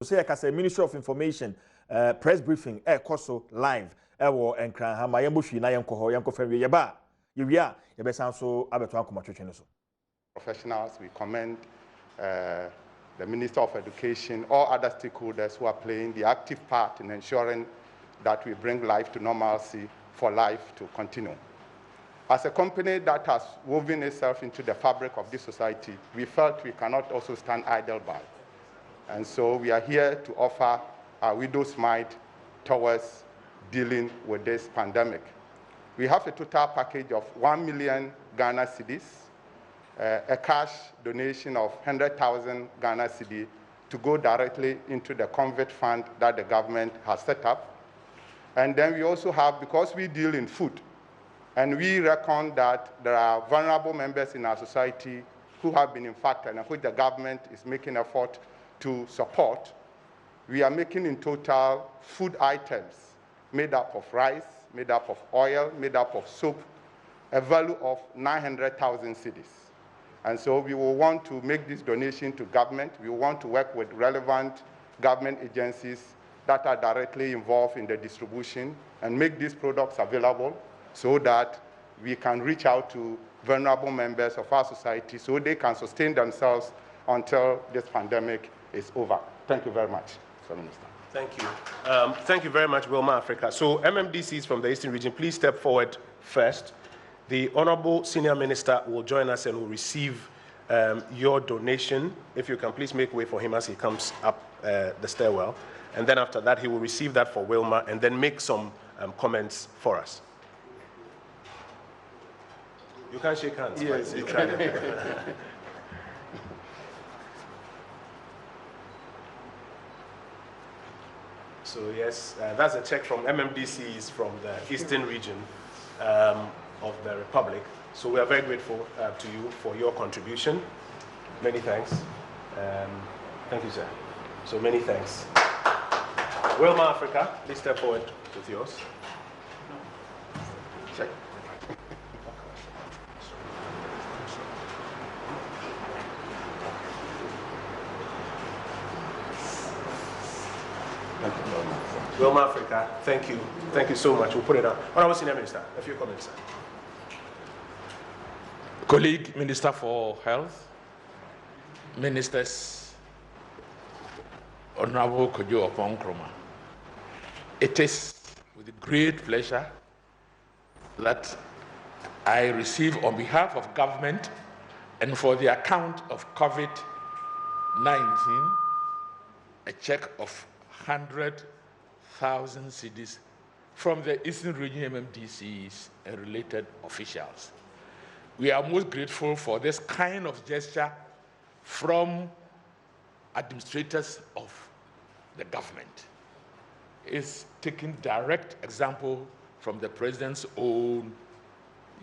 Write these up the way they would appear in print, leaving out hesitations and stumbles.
say I can say Ministry of Information press briefing koso live wo enkran ha ma yembo hwi na yenko ho yenko fa ye ba ye wi a ye be san so abeto akoma twetwe no so. Professionals, we commend the Minister of Education, all other stakeholders who are playing the active part in ensuring that we bring life to normalcy for life to continue. As a company that has woven itself into the fabric of this society, we felt we cannot also stand idle by. And so we are here to offer our widow's mite towards dealing with this pandemic. We have a total package of 1 million Ghana cedis, a cash donation of 100,000 Ghana cedi to go directly into the COVID fund that the government has set up. And then we also have, because we deal in food, and we reckon that there are vulnerable members in our society who have been infected and which the government is making effort to support, we are making in total food items made up of rice, made up of oil, made up of soap, a value of 900,000 cedis. And so we will want to make this donation to government. We want to work with relevant government agencies that are directly involved in the distribution and make these products available so that we can reach out to vulnerable members of our society so they can sustain themselves until this pandemic is over. Thank you very much, Mr. Minister. Thank you. Thank you very much, Wilma Africa. So MMDCs from the Eastern region, please step forward first. The Honorable Senior Minister will join us and will receive your donation. If you can please make way for him as he comes up the stairwell. And then after that, he will receive that for Wilma and then make some comments for us. You can shake hands. Yes. You try. So yes, that's a check from MMDCs from the Eastern region of the Republic. So we are very grateful to you for your contribution. Many thanks. Thank you, sir. So many thanks. Wilma Africa, please step forward with yours. Check. Wilma Africa, thank you. Thank you so much. We'll put it on. Honorable Senior Minister, a few comments, sir. Colleague Minister for Health, Ministers, Honorable Kojo Opon-Nkrumah, it is with great pleasure that I receive on behalf of government and for the account of COVID-19 a check of 100,000 cedis from the Eastern Region MMDCs and related officials. We are most grateful for this kind of gesture from administrators of the government. It's taking direct example from the president's own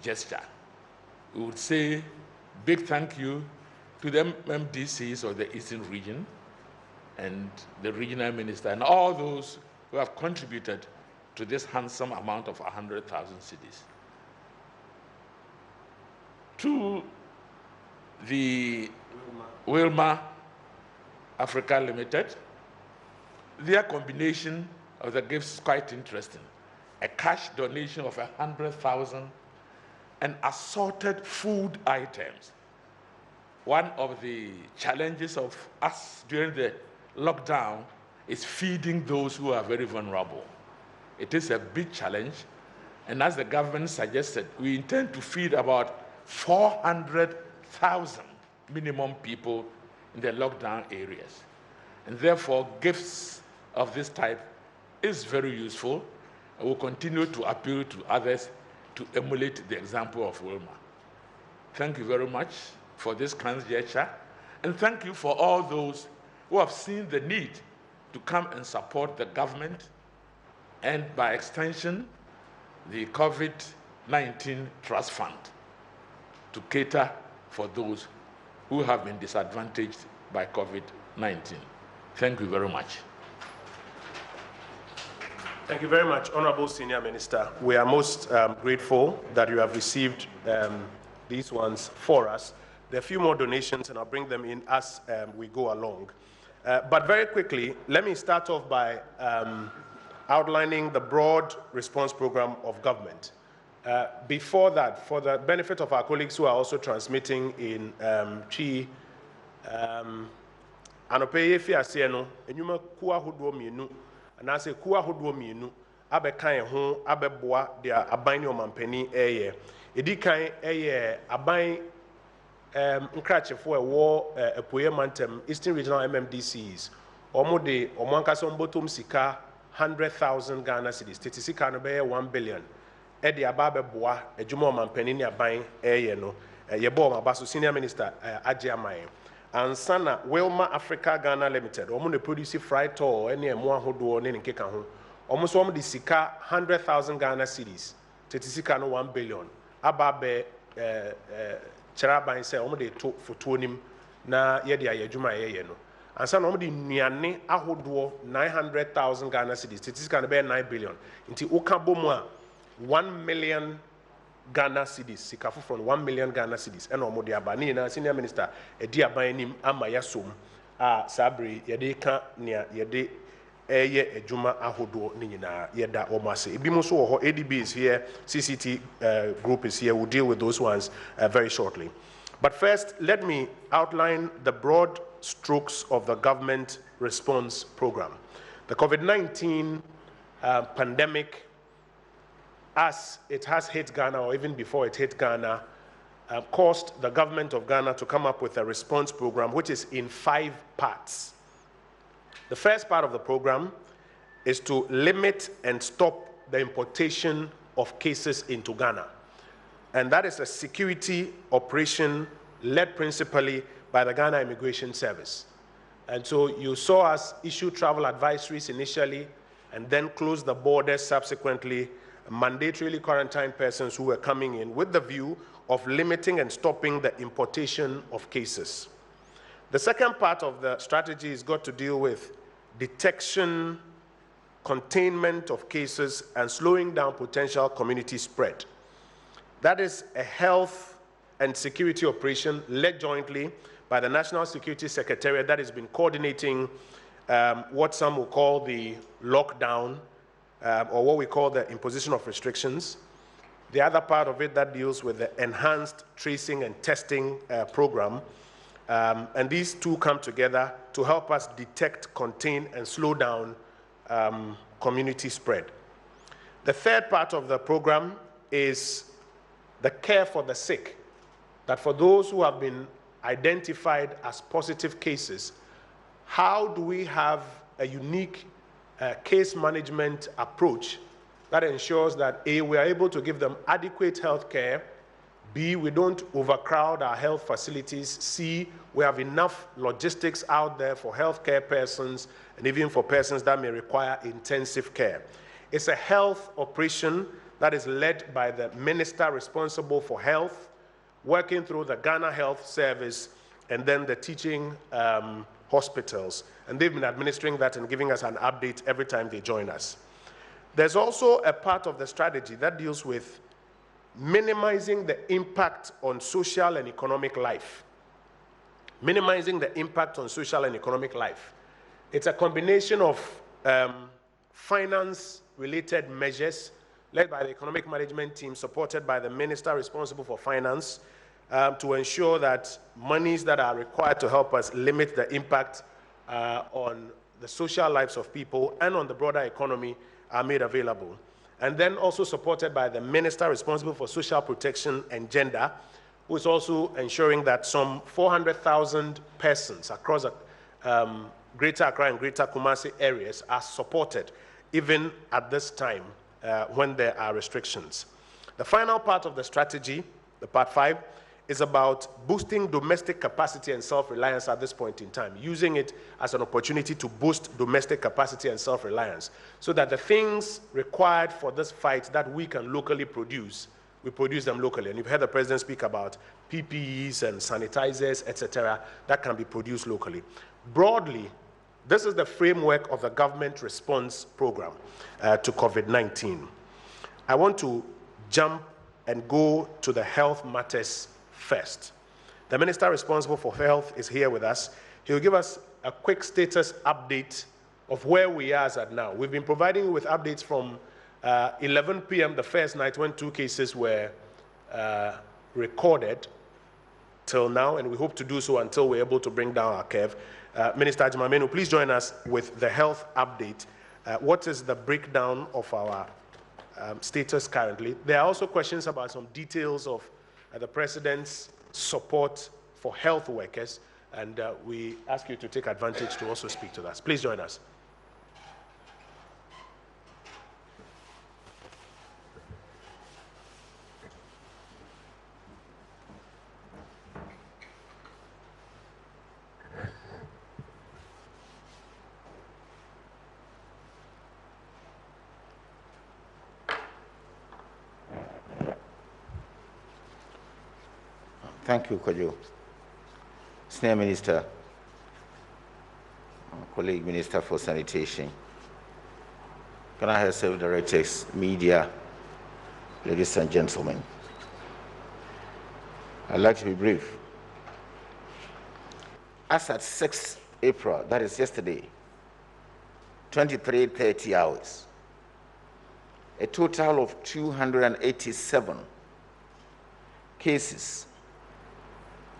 gesture. We would say big thank you to the MMDCs of the Eastern Region and the regional minister and all those who have contributed to this handsome amount of 100,000 cedis. To the Wilma Africa Limited, their combination of the gifts is quite interesting. A cash donation of 100,000 and assorted food items. One of the challenges of us during the lockdown is feeding those who are very vulnerable. It is a big challenge, and as the government suggested, we intend to feed about 400,000 minimum people in the lockdown areas. And therefore, gifts of this type is very useful, and will continue to appeal to others to emulate the example of Wilma. Thank you very much for this kind gesture, and thank you for all those who have seen the need to come and support the government and, by extension, the COVID-19 Trust Fund to cater for those who have been disadvantaged by COVID-19. Thank you very much. Thank you very much, Honorable Senior Minister. We are most grateful that you have received these ones for us. There are a few more donations, and I'll bring them in as we go along. But very quickly, let me start off by outlining the broad response program of government. Before that, for the benefit of our colleagues who are also transmitting in Chi, Anope Yefi Asieno, Enyuma Kua Huduo Mienu, and I say Kua Huduo Mienu, Abe Kain Hon, Abe Boa, they are Abani Omampeni Eye. Edi Kain Eye, Abani Nkrache for a war, a Puye Mantem, Eastern Regional MMDCs, Omode, Omankason Botum Sika, 100,000 Ghana cedis, Titisika no be 1 billion. Edi Ababe Boa, a Jumo Mampeni Abain Eye no, Yebo Mabaso Senior Minister Ajiamaye. And Sana Wilma Africa Ghana Limited, Omo produce fried tall, any more hodo in Kekaho. Almost one the Sika 100,000 Ghana cedis, Titisika no 1 billion. Ababe Cherabain say, Omo de talk for Tonim na Yedia Yajuma Yeno. And Sana Omo the Niane Ahodo 900,000 Ghana cedis, Titisika no be 9 billion. Inti Okabomwa 1 million Ghana cedis, sikafu from 1 million Ghana cedis. And Omo de Abani na Senior Minister Edi Abanim Amayasum Sabri Yedeka Nia Yede Eye Ejuma Ahodo Nina Yeda Omase. Ibimuso ADB is here, CCT group is here. We'll deal with those ones very shortly. But first, let me outline the broad strokes of the government response program. The COVID-19 pandemic, as it has hit Ghana, or even before it hit Ghana, caused the government of Ghana to come up with a response program, which is in 5 parts. The first part of the program is to limit and stop the importation of cases into Ghana. And that is a security operation led principally by the Ghana Immigration Service. And so you saw us issue travel advisories initially, and then close the borders subsequently, mandatorily quarantine persons who were coming in with the view of limiting and stopping the importation of cases. The second part of the strategy has got to deal with detection, containment of cases, and slowing down potential community spread. That is a health and security operation led jointly by the National Security Secretariat that has been coordinating what some will call the lockdown, or what we call the imposition of restrictions. The other part of it that deals with the enhanced tracing and testing program. And these two come together to help us detect, contain, and slow down community spread. The third part of the program is the care for the sick, that for those who have been identified as positive cases, how do we have a unique case management approach that ensures that A, we are able to give them adequate health care, B, we don't overcrowd our health facilities, C, we have enough logistics out there for healthcare persons and even for persons that may require intensive care. It's a health operation that is led by the minister responsible for health, working through the Ghana Health Service and then the teaching hospitals. And they've been administering that and giving us an update every time they join us. There's also a part of the strategy that deals with minimizing the impact on social and economic life. Minimizing the impact on social and economic life. It's a combination of finance-related measures led by the economic management team, supported by the minister responsible for finance, to ensure that monies that are required to help us limit the impact on the social lives of people and on the broader economy are made available. And then also supported by the minister responsible for social protection and gender, who is also ensuring that some 400,000 persons across Greater Accra and Greater Kumasi areas are supported, even at this time when there are restrictions. The final part of the strategy, the part 5, is about boosting domestic capacity and self-reliance at this point in time, using it as an opportunity to boost domestic capacity and self-reliance, so that the things required for this fight that we can locally produce, we produce them locally. And you've heard the president speak about PPEs and sanitizers, etc., that can be produced locally. Broadly, this is the framework of the government response program to COVID-19. I want to jump and go to the health matters first. The Minister responsible for health is here with us. He'll give us a quick status update of where we are as at now. We've been providing you with updates from 11 p.m. the first night when 2 cases were recorded till now, and we hope to do so until we're able to bring down our curve. Minister Ajimamenu, please join us with the health update. What is the breakdown of our status currently? There are also questions about some details of the President's support for health workers, and we ask you to take advantage to also speak to us. Please join us. Thank you, Kojo. Senior Minister, colleague Minister for Sanitation, Ghana Health Service Directors, media, ladies and gentlemen. I'd like to be brief. As at 6 April, that is yesterday, 23:30 hours, a total of 287 cases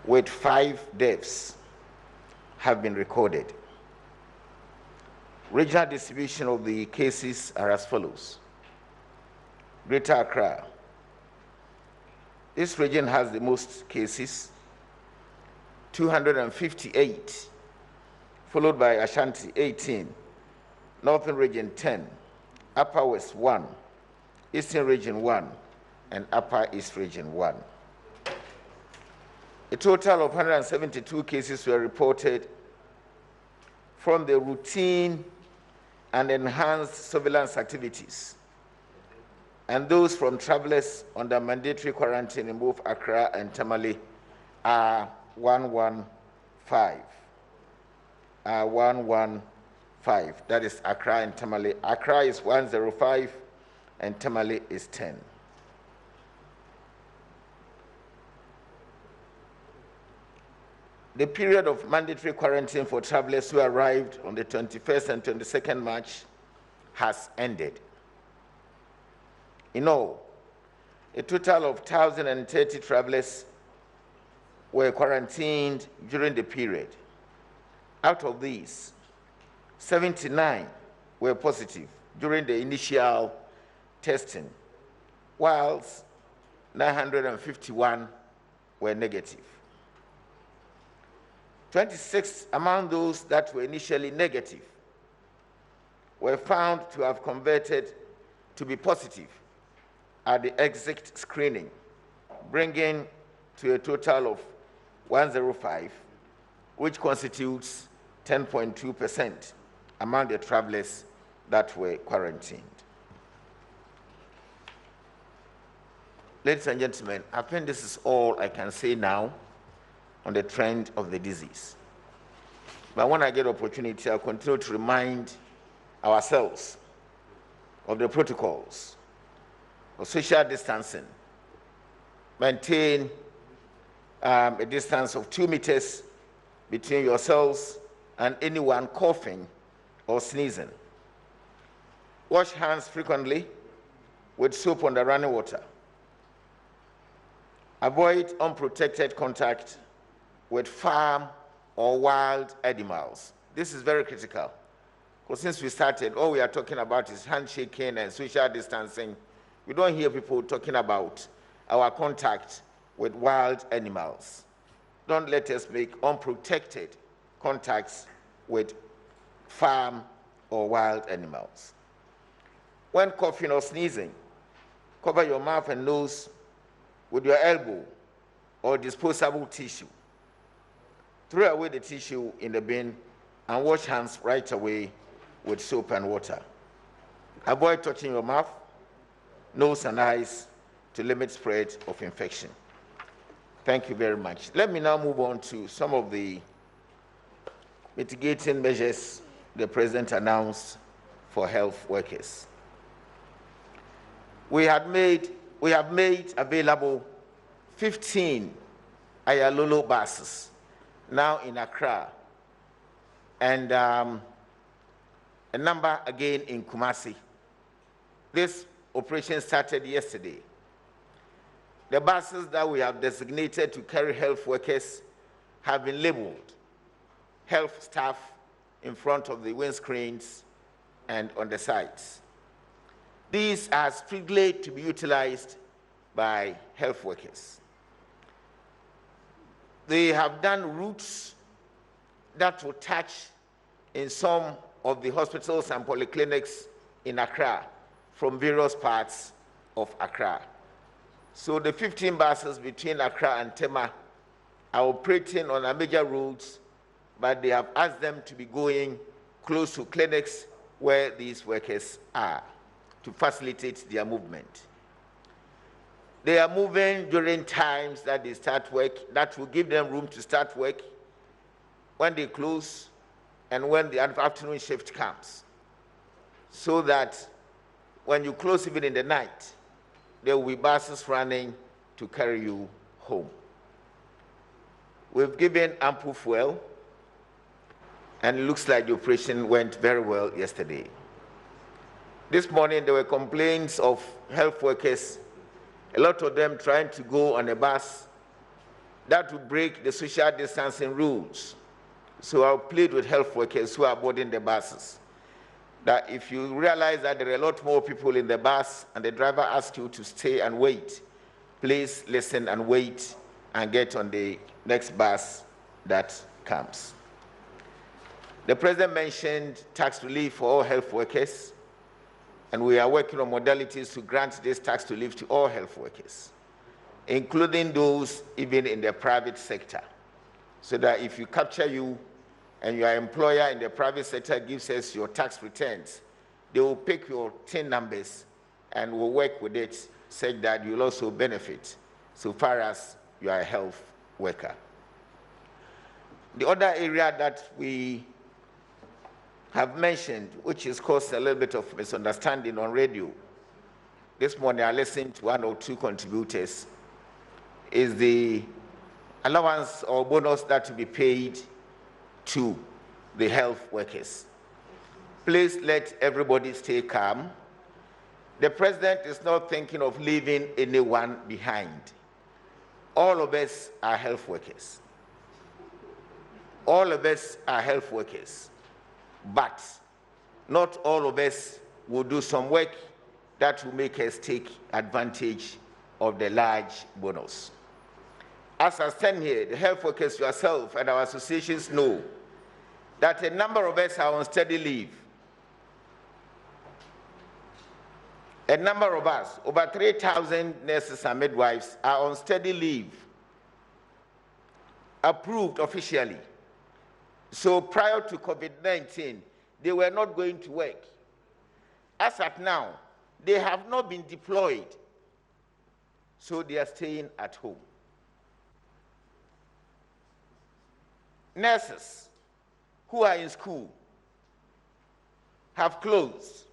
with 5 deaths have been recorded. Regional distribution of the cases are as follows. Greater Accra. This region has the most cases, 258, followed by Ashanti, 18, Northern Region, 10, Upper West, 1, Eastern Region, 1, and Upper East Region, 1. A total of 172 cases were reported from the routine and enhanced surveillance activities, and those from travelers under mandatory quarantine in both Accra and Tamale are 115. 115. That is Accra and Tamale. Accra is 105 and Tamale is 10. The period of mandatory quarantine for travelers who arrived on the 21st and 22nd March has ended. In all, a total of 1,030 travelers were quarantined during the period. Out of these, 79 were positive during the initial testing, whilst 951 were negative. 26 among those that were initially negative were found to have converted to be positive at the exit screening, bringing to a total of 105, which constitutes 10.2% among the travelers that were quarantined. Ladies and gentlemen, I think this is all I can say now on the trend of the disease. But when I get opportunity, I'll continue to remind ourselves of the protocols of social distancing. Maintain a distance of 2 meters between yourselves and anyone coughing or sneezing. Wash hands frequently with soap under running water. Avoid unprotected contact with farm or wild animals. This is very critical, because since we started, all we are talking about is handshaking and social distancing. We don't hear people talking about our contact with wild animals. Don't let us make unprotected contacts with farm or wild animals. When coughing or sneezing, cover your mouth and nose with your elbow or disposable tissue. Throw away the tissue in the bin and wash hands right away with soap and water. Avoid touching your mouth, nose, and eyes to limit spread of infection. Thank you very much. Let me now move on to some of the mitigating measures the President announced for health workers. We have made available 15 Ayalolo buses, now in Accra, and a number again in Kumasi. This operation started yesterday. The buses that we have designated to carry health workers have been labeled health staff in front of the windscreens and on the sides. These are strictly to be utilized by health workers. They have done routes that will touch in some of the hospitals and polyclinics in Accra from various parts of Accra. So the 15 buses between Accra and Tema are operating on our major roads, but they have asked them to be going close to clinics where these workers are to facilitate their movement. They are moving during times that they start work, that will give them room to start work when they close and when the afternoon shift comes, so that when you close even in the night, there will be buses running to carry you home. We've given ample fuel, and it looks like the operation went very well yesterday. This morning, there were complaints of health workers, a lot of them trying to go on a bus that would break the social distancing rules. So I'll plead with health workers who are boarding the buses that if you realize that there are a lot more people in the bus and the driver asks you to stay and wait, please listen and wait and get on the next bus that comes. The President mentioned tax relief for all health workers, and we are working on modalities to grant this tax relief to all health workers, including those even in the private sector, so that if you capture you and your employer in the private sector gives us your tax returns, they will pick your TIN numbers and will work with it such that you'll also benefit so far as you are a health worker. The other area that we have mentioned, which has caused a little bit of misunderstanding on radio, this morning I listened to one or two contributors, is the allowance or bonus that to be paid to the health workers. Please let everybody stay calm. The President is not thinking of leaving anyone behind. All of us are health workers. All of us are health workers. But not all of us will do some work that will make us take advantage of the large bonus. As I stand here, the health workers yourself and our associations know that a number of us are on steady leave. A number of us, over 3,000 nurses and midwives, are on steady leave, approved officially. So prior to COVID-19, they were not going to work. As at now, they have not been deployed, so they are staying at home. Nurses who are in school have closed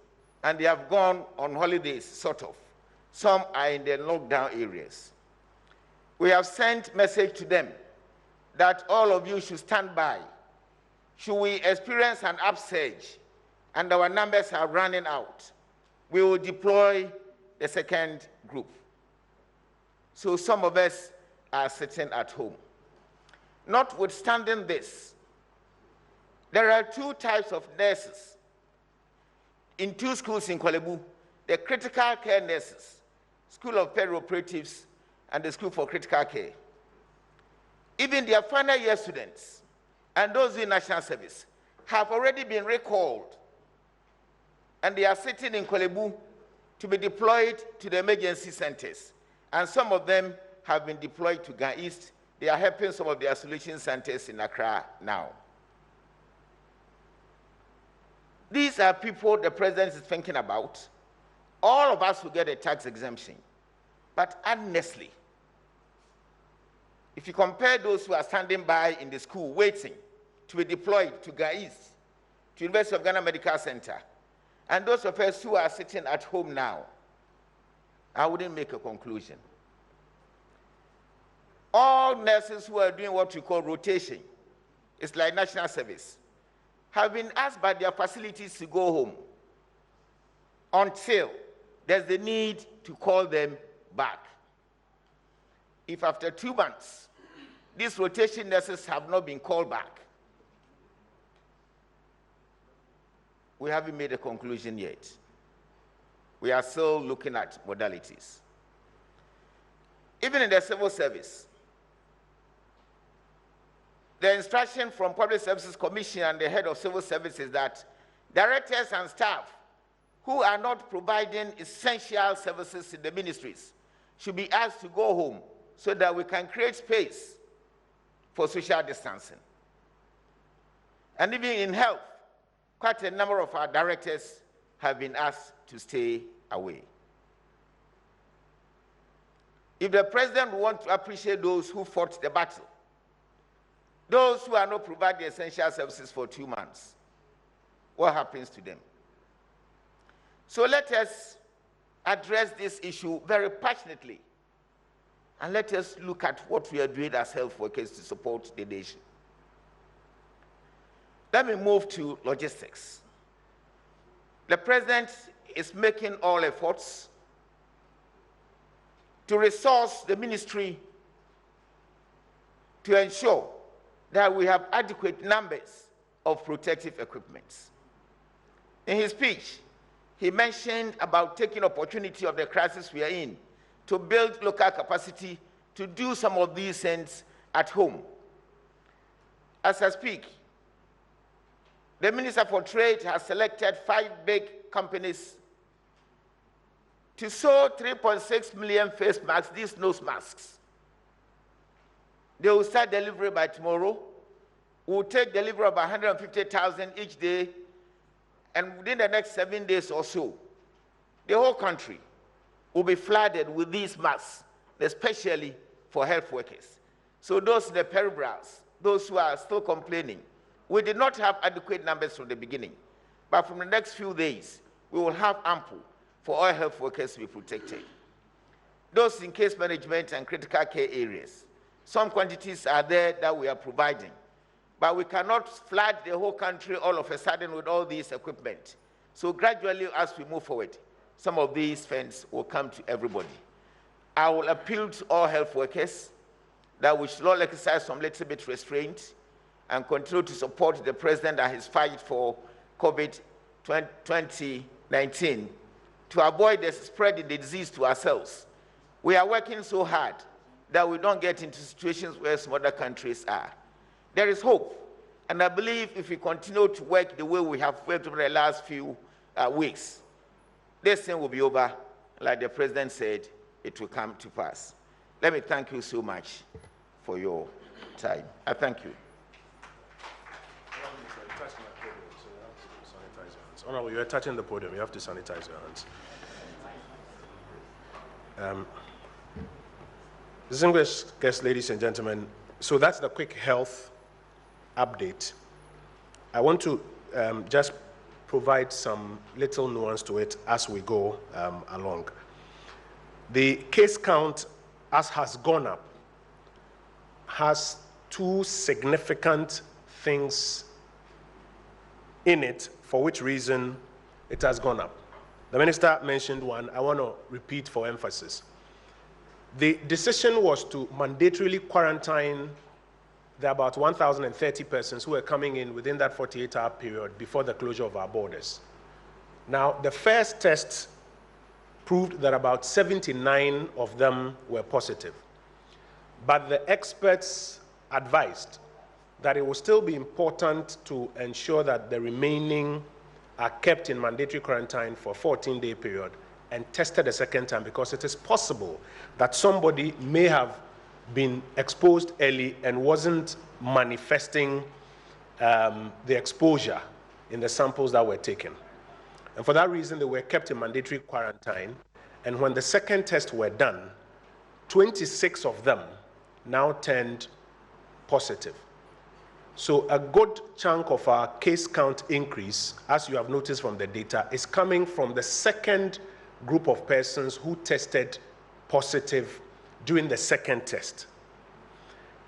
and they have gone on holidays, sort of. Some are in the lockdown areas. We have sent message to them that all of you should stand by. Should we experience an upsurge and our numbers are running out, we will deploy the second group. So some of us are sitting at home. Notwithstanding this, there are two types of nurses in two schools in Korle Bu, the critical care nurses, School of Peri-Operatives and the School for Critical Care. Even their final year students and those in national service have already been recalled, and they are sitting in Korle Bu to be deployed to the emergency centers. And some of them have been deployed to Gan East. They are helping some of the isolation centers in Accra now. These are people the President is thinking about. All of us will get a tax exemption. But honestly, if you compare those who are standing by in the school waiting to be deployed to Gan East, to University of Ghana Medical Center, and those of us who are sitting at home now, I wouldn't make a conclusion. all nurses who are doing what we call rotation, it's like national service, have been asked by their facilities to go home until there's the need to call them back. If after 2 months, these rotation nurses have not been called back, we haven't made a conclusion yet. We are still looking at modalities. Even in the civil service, the instruction from Public Services Commission and the head of civil service is that directors and staff who are not providing essential services in the ministries should be asked to go home so that we can create space for social distancing. And even in health, quite a number of our directors have been asked to stay away. If the president wants to appreciate those who fought the battle, those who are not providing essential services for 2 months, what happens to them? So let us address this issue very passionately, and let us look at what we are doing as health workers to support the nation. Let me move to logistics. The president is making all efforts to resource the ministry to ensure that we have adequate numbers of protective equipment. In his speech, he mentioned about taking opportunity of the crisis we are in to build local capacity to do some of these things at home. As I speak, the Minister for Trade has selected 5 big companies to sew 3.6 million face masks, these nose masks. They will start delivery by tomorrow. We'll take delivery of 150,000 each day, and within the next 7 days or so, the whole country will be flooded with these masks, especially for health workers. So those in the peribrals, those who are still complaining, we did not have adequate numbers from the beginning, but from the next few days, we will have ample for all health workers to be protected. Those in case management and critical care areas, some quantities are there that we are providing, but we cannot flood the whole country all of a sudden with all these equipment. So gradually, as we move forward, some of these funds will come to everybody. I will appeal to all health workers that we should all exercise some little bit restraint and continue to support the president and his fight for COVID-2019 to avoid the spread of the disease to ourselves. We are working so hard that we don't get into situations where some other countries are. There is hope, and I believe if we continue to work the way we have worked over the last few weeks, this thing will be over. Like the president said, it will come to pass. Let me thank you so much for your time. I thank you. Honorable, you are touching the podium. You have to sanitize your hands. Distinguished guests, ladies and gentlemen, so that's the quick health update. I want to just provide some little nuance to it as we go along. The case count, as has gone up, has 2 significant things in it, for which reason it has gone up. The minister mentioned one. I want to repeat for emphasis. The decision was to mandatorily quarantine the about 1,030 persons who were coming in within that 48-hour period before the closure of our borders. Now, the first test proved that about 79 of them were positive. But the experts advised that it will still be important to ensure that the remaining are kept in mandatory quarantine for a 14-day period and tested a second time, because it is possible that somebody may have been exposed early and wasn't manifesting the exposure in the samples that were taken. And for that reason, they were kept in mandatory quarantine. And when the second test were done, 26 of them now turned positive. So a good chunk of our case count increase, as you have noticed from the data, is coming from the second group of persons who tested positive during the second test.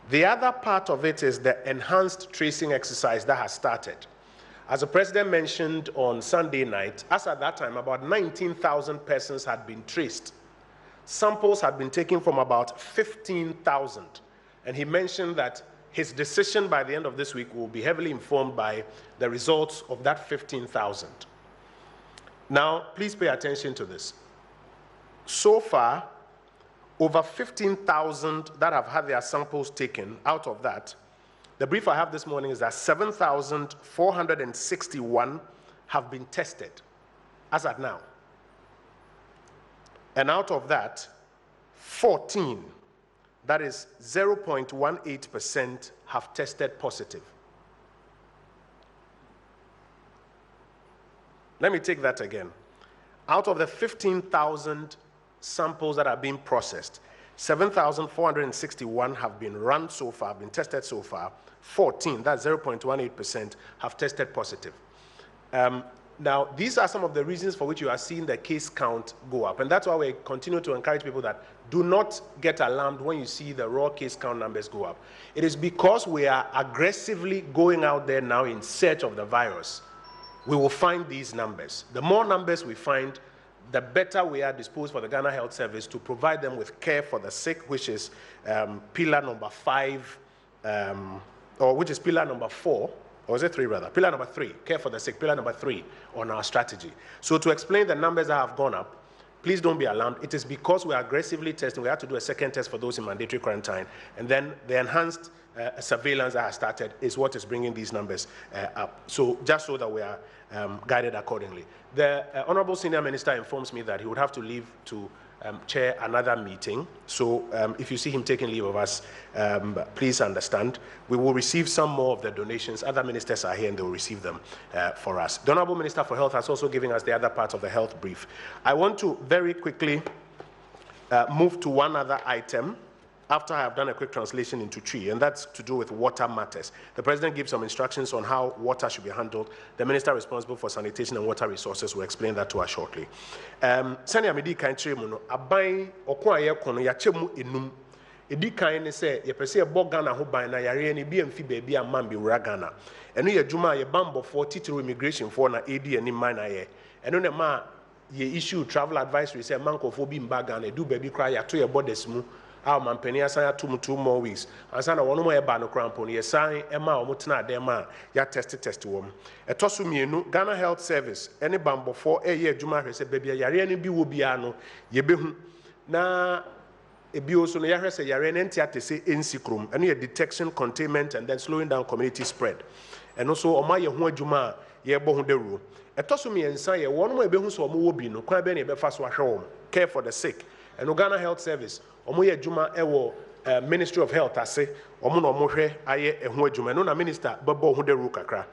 The other part of it is the enhanced tracing exercise that has started. As the president mentioned on Sunday night, as at that time, about 19,000 persons had been traced. Samples had been taken from about 15,000. And he mentioned that his decision by the end of this week will be heavily informed by the results of that 15,000. Now, please pay attention to this. So far, over 15,000 that have had their samples taken. Out of that, the brief I have this morning is that 7,461 have been tested as at now. And out of that, 14, that is 0.18%, have tested positive. Let me take that again. Out of the 15,000 samples that are being processed, 7,461 have been run so far, been tested so far. 14, that's 0.18%, have tested positive. Now, these are some of the reasons for which you are seeing the case count go up. And that's why we continue to encourage people that do not get alarmed when you see the raw case count numbers go up. It is because we are aggressively going out there now in search of the virus. We will find these numbers. The more numbers we find, the better we are disposed for the Ghana Health Service to provide them with care for the sick, which is pillar number 5, or which is pillar number 4, or is it 3 rather? Pillar number 3, care for the sick, pillar number 3 on our strategy. So to explain the numbers that have gone up, please don't be alarmed. It is because we are aggressively testing. We have to do a second test for those in mandatory quarantine. And then the enhanced surveillance that has started is what is bringing these numbers up. So just so that we are guided accordingly. The Honorable Senior Minister informs me that he would have to leave to chair another meeting. So if you see him taking leave of us, please understand. We will receive some more of the donations. Other ministers are here and they will receive them for us. The Honorable Minister for Health has also given us the other part of the health brief. I want to very quickly move to one other item after I have done a quick translation into Twi, and that's to do with water matters. The President gives some instructions on how water should be handled. The Minister responsible for sanitation and water resources will explain that to us shortly. Sani amedi kan chire mu no aban okon aye kono ya chemu enum. Edi kan ne se ye pese bo Ghana ho ban na yare ne bi amfi baabi amam bi wura Ghana. Eno ye dwuma ye bambo for titiri immigration for na edi ani man na ye. Eno ne ma ye issue travel advisory say mankofo bi mba Ghana edu baabi kra ya to ye borders mu. Our mampeni asan 2 more weeks. Ansana one more eba no crampo ye sign ema o mutena dem ya test wom. Etoso mienu Ghana Health Service any bambo for eye adwuma hwese bebia yare ne bi wo bia no ye behu na ebi oso no ya hwese yare ne ntia tese ensikrom eno ye detection, containment and then slowing down community spread. And also oma ye ho adwuma ye bo ho deru. Etoso miensa ye one more ebehu so omo wo bi no kwa be ne befa so ahwe wom. Care for the sick. And Ghana Health Service omoye adwuma ewo Ministry of Health ase omo no mohwe aye eho adwuma no na minister bebo ho deru kakra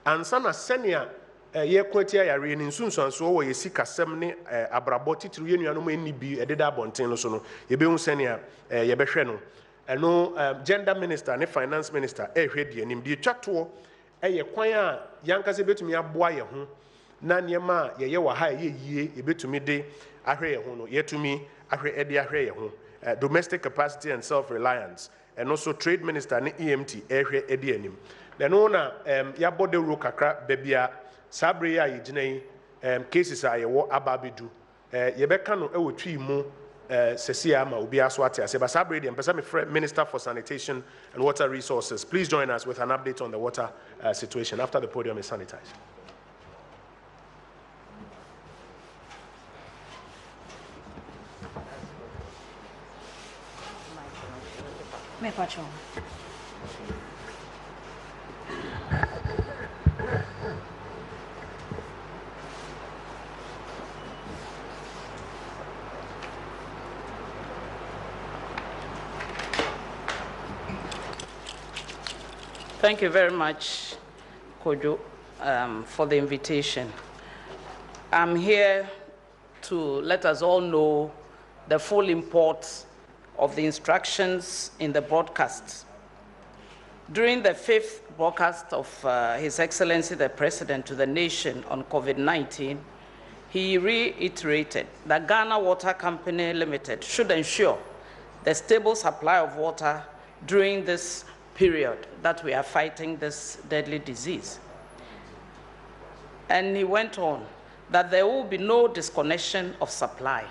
ansa na senia ye kwatia yare ni nsunsuanso wo ye sikasem ne abrabo titiru ye nuanom enni bi ededa abonten no so no ye behu senia ye behwe no eno gender minister ne finance minister ehwe die nim die twato ye kwan a yankase betumi aboa ye ho na niema ye wa ha ye yie ye betumi de ahwe ye ho no yetumi ahwe ede ahwe ye ho domestic capacity and self-reliance, and also trade minister and EMT ehwe edi anim. Then ona ya bode ro kakra bebia sabre ya yigine cases a yewo ababedu ye beka no ewo twi mu sesia ma obi aso ate ase ba sabre dem pesa me Minister for Sanitation and Water Resources. Please join us with an update on the water situation after the podium is sanitized. Me patrón. Thank you very much, Kojo, for the invitation. I'm here to let us all know the full import of the instructions in the broadcast. During the 5th broadcast of His Excellency the President to the nation on COVID-19, he reiterated that Ghana Water Company Limited should ensure the stable supply of water during this period that we are fighting this deadly disease. And he went on that there will be no disconnection of supply.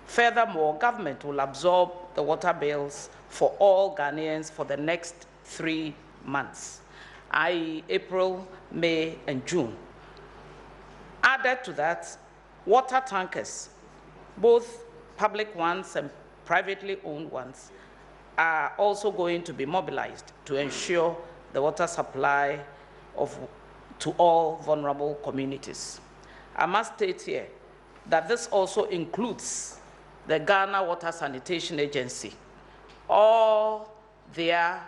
Furthermore, government will absorb the water bills for all Ghanaians for the next 3 months, i.e. April, May, and June. Added to that, water tankers, both public ones and privately owned ones, are also going to be mobilized to ensure the water supply to all vulnerable communities. I must state here that this also includes the Ghana Water Sanitation Agency. All their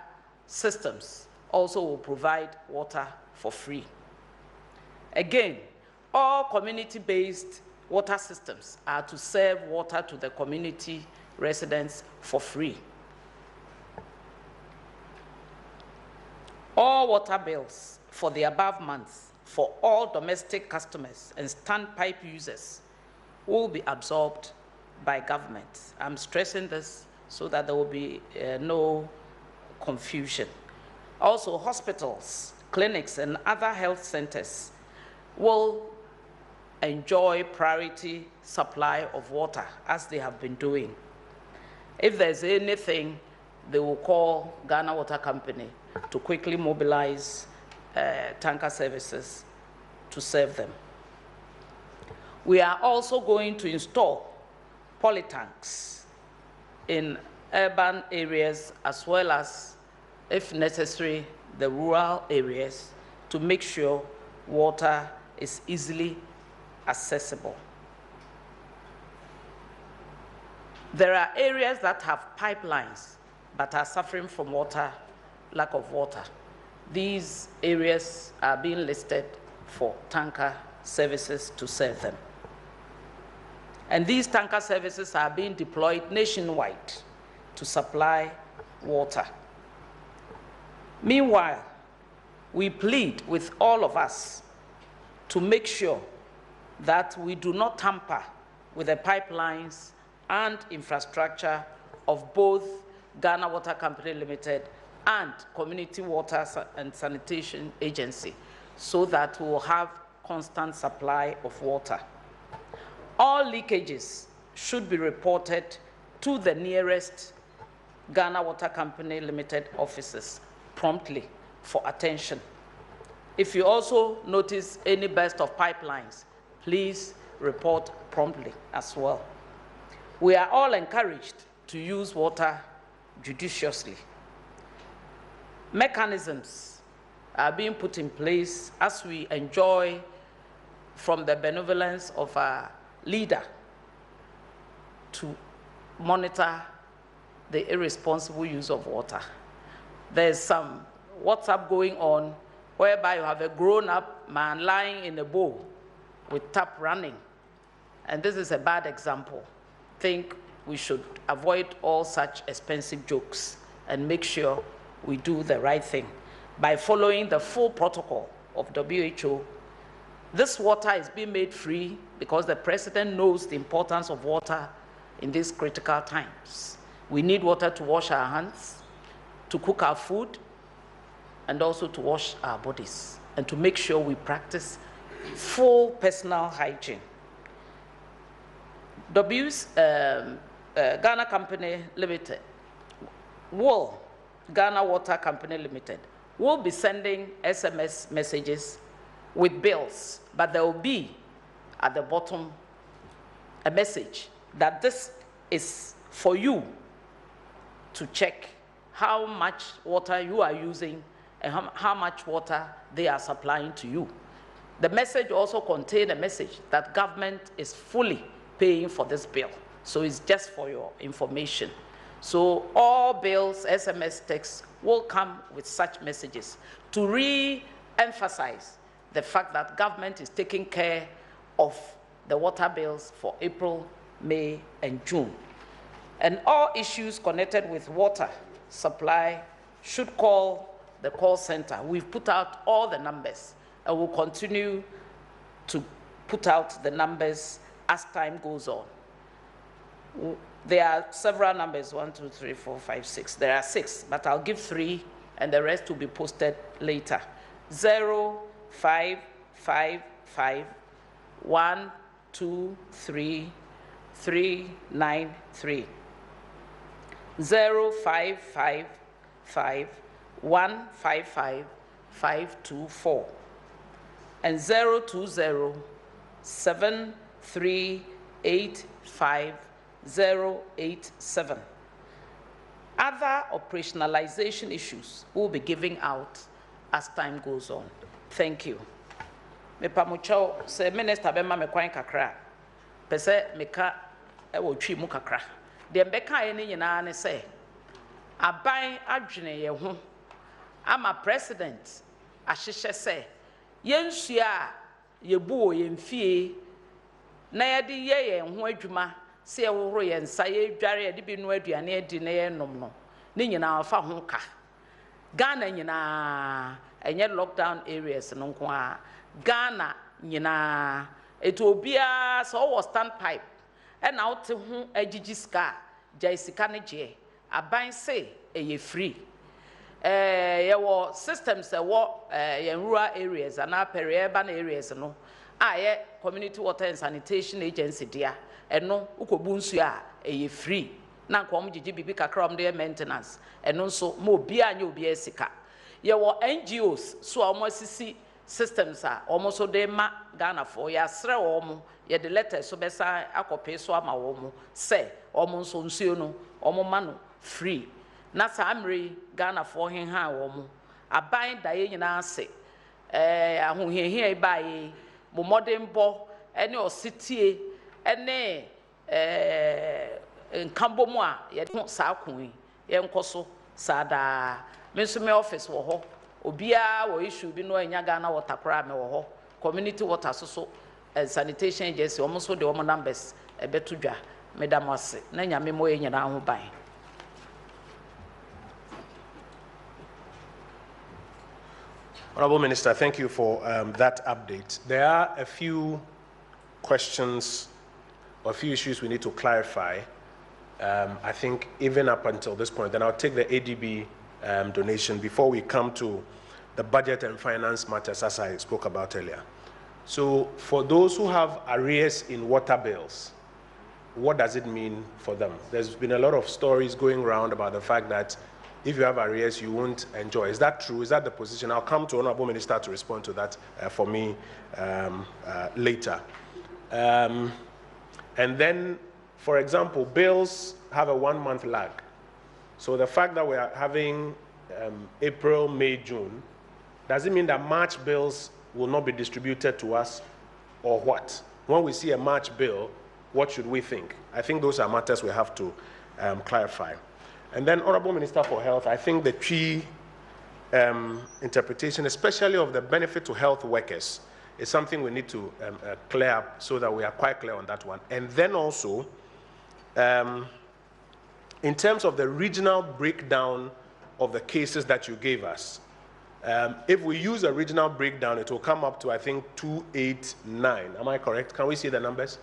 systems also will provide water for free. Again, all community-based water systems are to serve water to the community residents for free. All water bills for the above months for all domestic customers and standpipe users will be absorbed by government. I'm stressing this so that there will be no confusion. Also, hospitals, clinics, and other health centers will enjoy priority supply of water as they have been doing. If there's anything, they will call Ghana Water Company to quickly mobilize tanker services to serve them. We are also going to install polytanks in urban areas as well as, if necessary, the rural areas to make sure water is easily accessible. There are areas that have pipelines but are suffering from lack of water. These areas are being listed for tanker services to serve them. And these tanker services are being deployed nationwide to supply water. Meanwhile, we plead with all of us to make sure that we do not tamper with the pipelines and infrastructure of both Ghana Water Company Limited and Community Water and Sanitation Agency, so that we will have constant supply of water. All leakages should be reported to the nearest Ghana Water Company Limited offices promptly for attention. If you also notice any burst of pipelines, please report promptly as well. We are all encouraged to use water judiciously. Mechanisms are being put in place as we enjoy from the benevolence of our leader to monitor the irresponsible use of water. There's some WhatsApp going on whereby you have a grown-up man lying in a bowl with tap running. And this is a bad example. I think we should avoid all such expensive jokes and make sure we do the right thing by following the full protocol of WHO. This water is being made free because the president knows the importance of water in these critical times. We need water to wash our hands, to cook our food, and also to wash our bodies, and to make sure we practice full personal hygiene. Ghana Company Limited Ghana Water Company Limited will be sending SMS messages with bills, but there will be at the bottom a message that this is for you to check how much water you are using and how much water they are supplying to you. The message also contains a message that government is fully paying for this bill. So it's just for your information. So all bills, SMS texts will come with such messages to re-emphasize the fact that government is taking care of the water bills for April, May, and June. And all issues connected with water supply should call the call center. We've put out all the numbers and will continue to put out the numbers as time goes on. There are several numbers, 1, 2, 3, 4, 5, 6. There are 6, but I'll give 3, and the rest will be posted later. 0, 5, 5, 5, 1, 2, 3, 3, 9, 3. 0, 5, 5, 5, 1, 5, 5, 5, 2, 4. And 0, 2, 0, 7, 3, 8, 5, 0, 8, 7. Other operationalization issues will be giving out as time goes on. Thank you. Me pamucho se minister bema me kwan kakra. Pese meka e wo twi mu kakra. De mbeka ye ne nyina ne se aban adwene ye ho ama president ahyehye se yensua ye bu o ye mfie na ye de ye ho adwuma se ye woro ye nsa ye dware ye de bi no aduane adi na ye nom no ne nyina fa ho ka Ghana nyina enye lockdown areas no nko a Ghana nyina etobia so wo standpipe e na wote ho agigi ska jai sika ne je aban se eye free ye wo systems e wo ye rural areas and peri-urban areas no aye community water and sanitation agency dia eno ukobu nsu a eye free na nko omgigi bibi kakra om de maintenance eno nso mo obi anya obi esika ye wo NGOs so omosisi systems a omoso de ma Ghana for ya sre omo ye de letters so besa akope so ama omo se omo nso nsuo no omo ma no free na sa amre Ghana for hen ha omo aban da ye nyina ase ahohehia bae mo modern bo ene ositie ene nkambo mu a ye ho sa kun ye nkoso sada me nso me office wo ho obia wo issue bi no anya Ghana water kra me wo ho community water so sanitation agency omo so de omo numbers ebeto dwa medam ase na nyame mo ye nyina ho ban. Honorable Minister, thank you for that update. There are a few questions or a few issues we need to clarify. I think even up until this point, then I'll take the ADB donation before we come to the budget and finance matters as I spoke about earlier. So for those who have arrears in water bills, what does it mean for them? There's been a lot of stories going around about the fact that if you have arrears, you won't enjoy. Is that true? Is that the position? I'll come to Honorable Minister to respond to that for me later. And then, for example, bills have a 1-month lag. So the fact that we are having April, May, June, does it mean that March bills will not be distributed to us, or what? When we see a March bill, what should we think? I think those are matters we have to clarify. And then, Honorable Minister for Health, I think the key interpretation, especially of the benefit to health workers, is something we need to clear up so that we are quite clear on that one. And then also, in terms of the regional breakdown of the cases that you gave us, if we use a regional breakdown, it will come up to, I think, 289. Am I correct? Can we see the numbers?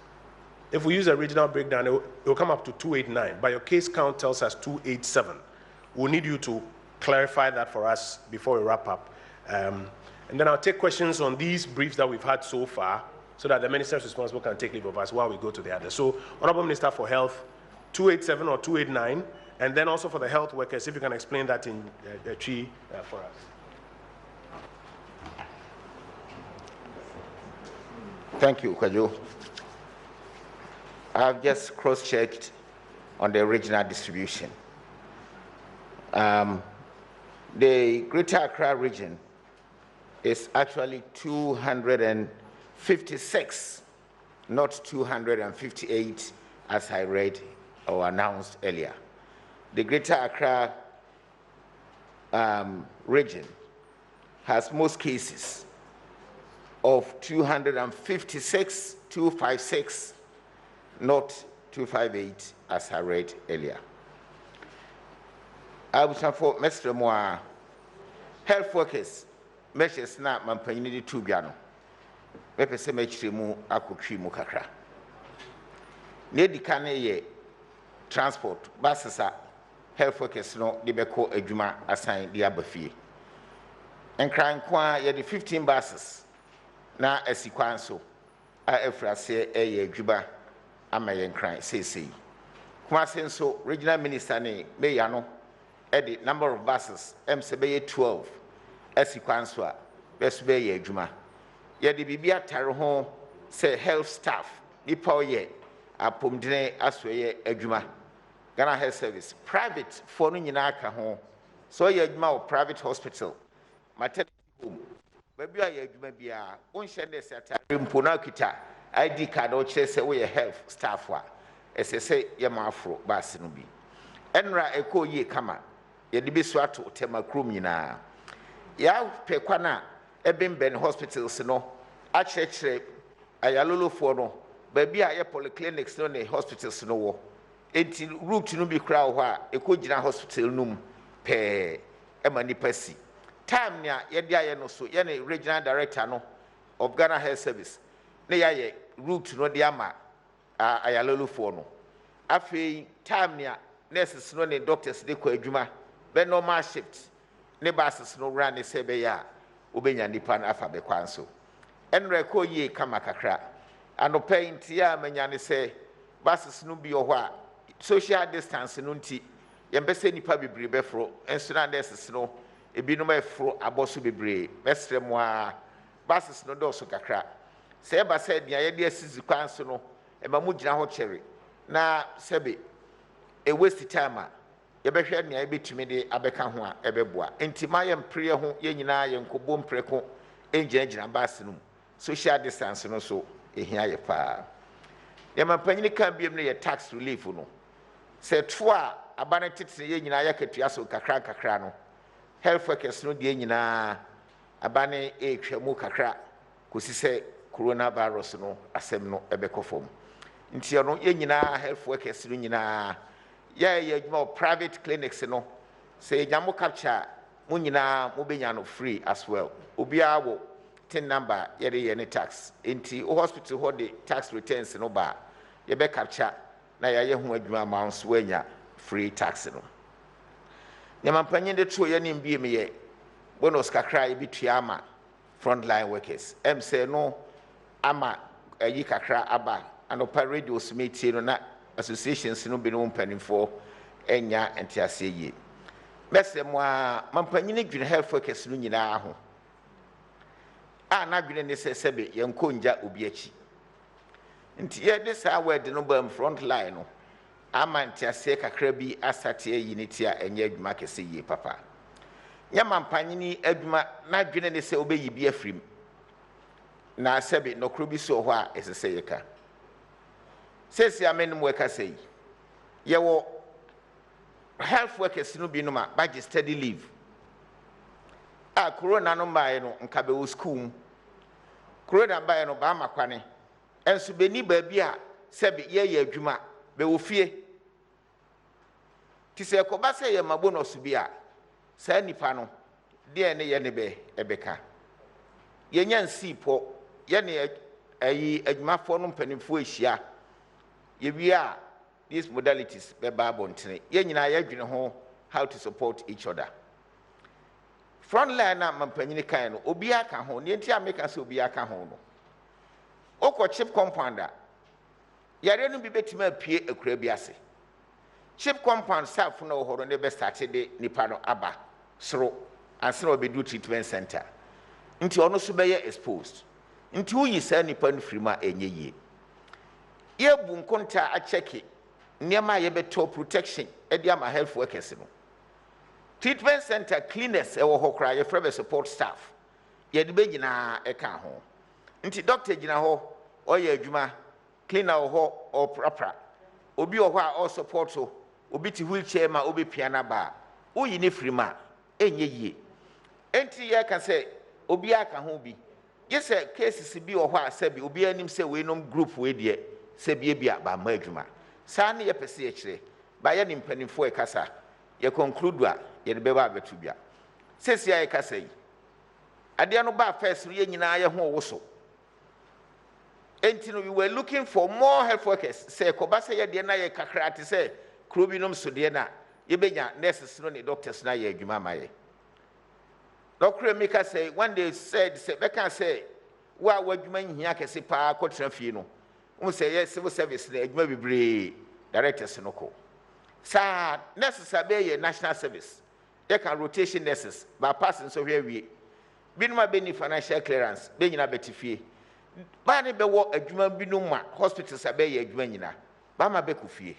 If we use a regional breakdown, it will come up to 289, but your case count tells us 287. We'll need you to clarify that for us before we wrap up. And then I'll take questions on these briefs that we've had so far so that the ministers responsible can take leave of us while we go to the others. So, Honorable Minister for Health, 287 or 289, and then also for the health workers, if you can explain that in the tree for us. Thank you, Kwajo. I've just cross-checked on the regional distribution. The Greater Accra region is actually 256, not 258, as I read or announced earlier. The Greater Accra region has most cases of 256, 256, not 258, as I read earlier. I was for Mr. Moa, health workers, measures na mampanyini tu biano. Mepe se mechiri mu akutri mu kakra. Ne dikane ye transport buses a health workers no de beko adwuma assign de abafie enkran kwa ye de 15 buses na asikwan so a efrase eye adwuma ama ye nkran sesei kuma senso regional minister ne meya no e de number of buses se be 12 asikwan so a beso be ye adwuma ye de bibia tare ho say health staff nipa oye apomdine asoye adwuma Ghana Health Service private for no nyina aka ho so ye adwuma o private hospital maternity home baby aye adwuma bia on hye setare mpona kita ID card o kire se we health staff wa esese ye mafro bas no bi enra ekoye kama ye de bi so ato temakrom nyina ya pekwana ebemben hospitals no a chire ayalolofo no baby aye polyclinics no ne hospitals no wo enti route no bi kra ho a ekogina hospital num pe ema nipa si time nia ye de aye no so ye ne regional director no of Ghana Health Service ne yaye route no de ama ayalolofo no afei time nia nurses no ne doctors de kwa adwuma be normal shift ne buses no run ne se be ya obenya nipa na afa be kwan so enre ko yi kama kakra anopa ntia amanya ne se buses no bi ho a social distance no nti yembese nipa bebre befro enso na nurses no ebi no mefro aboso bebre mesrem a buses no do so kakra se ba se dia ye de asizi kwan so no e ma mu gina ho chere na sebe e waste time a ye behwe ne ye betumi de abeka ho a ebeboa enti ma ye mpre ho ye nyina ye nkobo mpreko engina bus no social distance no so ehia ye pa ye mapanyini kan biem ne ye tax relief no se to a abane tete ye nyina ye katua so kakra kakra no health workers no de nyina abane etwamu kakra kosi se coronavirus no asem no ebekofom nti no ye nyina health workers no nyina ye adwuma private clinics no se nyamo capture mo nyina mo benya no free as well obia wo tin number ye de ye ne tax nti o hospital ho de tax returns no ba ye be capture na ye ho adwuma amounts wanya free tax no nyama panyin de to ye ne mbie me ye bonus kakra ye bitua ama frontline workers say no ama ayi kakra aba anopa radio smith no na associations no bi no mpanimfo enya entiase yi mesem a mampanyini dwene health workers no nyina ho a na dwene ne sebe yenkonja obi achi nti ye de sa word no bam front line no ama entiase kakra bi asate yi ne ti a enya adwuma kese yi papa nya mampanyini adwuma na dwene ne se obeyi bi afrim na sebe no kro bi so ho a esese yeka sesi amenum weka sei ye wo health workers no bi no ma budget study leave a corona no mbae no nka be wo school corona mbae no ba makwane enso be ni ba bi a sebe ye adwuma be wo fie ti se ko ba se ye mabonus bi a sa nipa no de ne ye ne be ebeka ye nya nsi po ye ne ayi adwumafo no mpanimfo ehia yewia these modalities be babontene ye nyina ye dwene ho how to support each other front line na mampanyini kan no obi aka ho ne ntia meka se obi aka ho no okọ chip compounder yare no bi betima apie akura bi ase chip compound staff no horo ne be start de nipa no aba soro ansena obedu treatment center nti ono so be ye exposed nti uyi sa nipa no frima enye yie ye bu nkonta a checki niema ye beto protection edi ama health workers no treatment center cleaners e wo hokra ye frebe support staff ye de be nyina e ka ho nti doctor gina ho o ye adwuma cleaner ho o prapra obi ho a o support so obi ti wheelchair ma obi piana ba uyi ne frima enye yie enti ye ka se obi aka ho bi ye se cases bi ho a se bi obi anim se we nom group we de se bia ba ma adwuma sa ne ye pese ye kire ba ye ne mpanimfo e kasa ye conclude a ye de beba abetu bia sesi ye kasa yi ade no ba first ye nyina ye ho wo so enti no we were looking for more health workers say ko ba say ye de na ye kakra te say Krubinum Sudiana, Yebenya, nurses, no doctors, na ye, Jumamaye. Dr. Mika say, one day said, Becca say, well, what you mean here can see pa Cotrafino. Who say, yes, civil service, may be brave, director Senoko. Sir, nurses obey national service. They can rotation nurses by passing so here we. Bin my Benny financial clearance, being a betty fee. Bani be walk a Juma Binuma, hospitals obey a Jumanina, Bama Bekufi.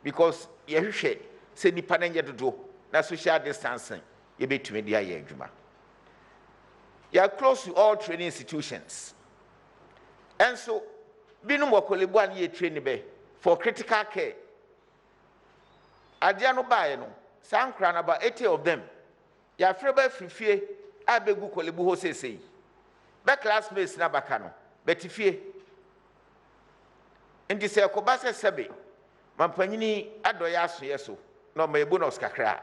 Because you shade, say the pananga to do, that's social distancing. You be to media Juma. You are close to all training institutions. And so, Binuma Kolibuan ye training be for critical care. Adiano Bayano, Sankran about 80 of them. Ya freba frifie, abegu Kolibu Hose say. Back classmates na bakano, betifie. And this Kobasa Sabi, Mampanini Adoyasu Yeso, no me bonus kakra.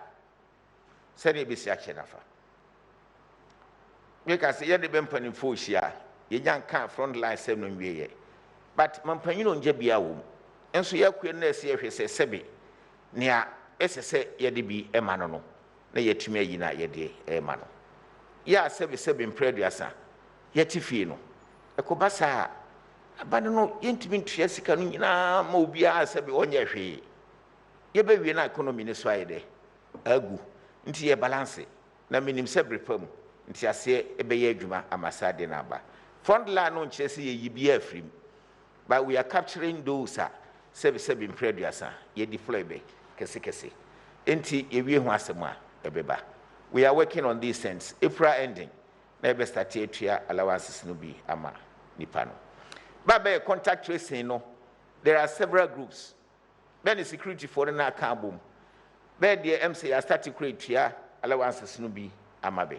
Sani bisi achenafa. Because say yede bempani foshia, ye yan kan front line sem no wiye. But Mampanino nje bia wo. Enso yakwe na ese hwese sebe. Nia esese yede bi emano no. Na yetumi ayi na yede emano. Ya sebe mpreduasa. Yeti fie no. Ekobasa abane no yentumi ntua sika no nyina ma obi a sebe onye hwe. Yebe wie na economy ne so ayede. Agu. Nti ye balance na minim se brepam nti ase ebeye adwuma amasade na aba front line no nche se ye yibia afrim but we are capturing those sebe impreduasa ye deploy be kese nti ye wie ho asema ebeba we are working on these things April ending na be start etua allowances no bi ama nipa no ba contact tracing no there are several groups then security for na account boom bed the MC I start to create here allowances no bi amabe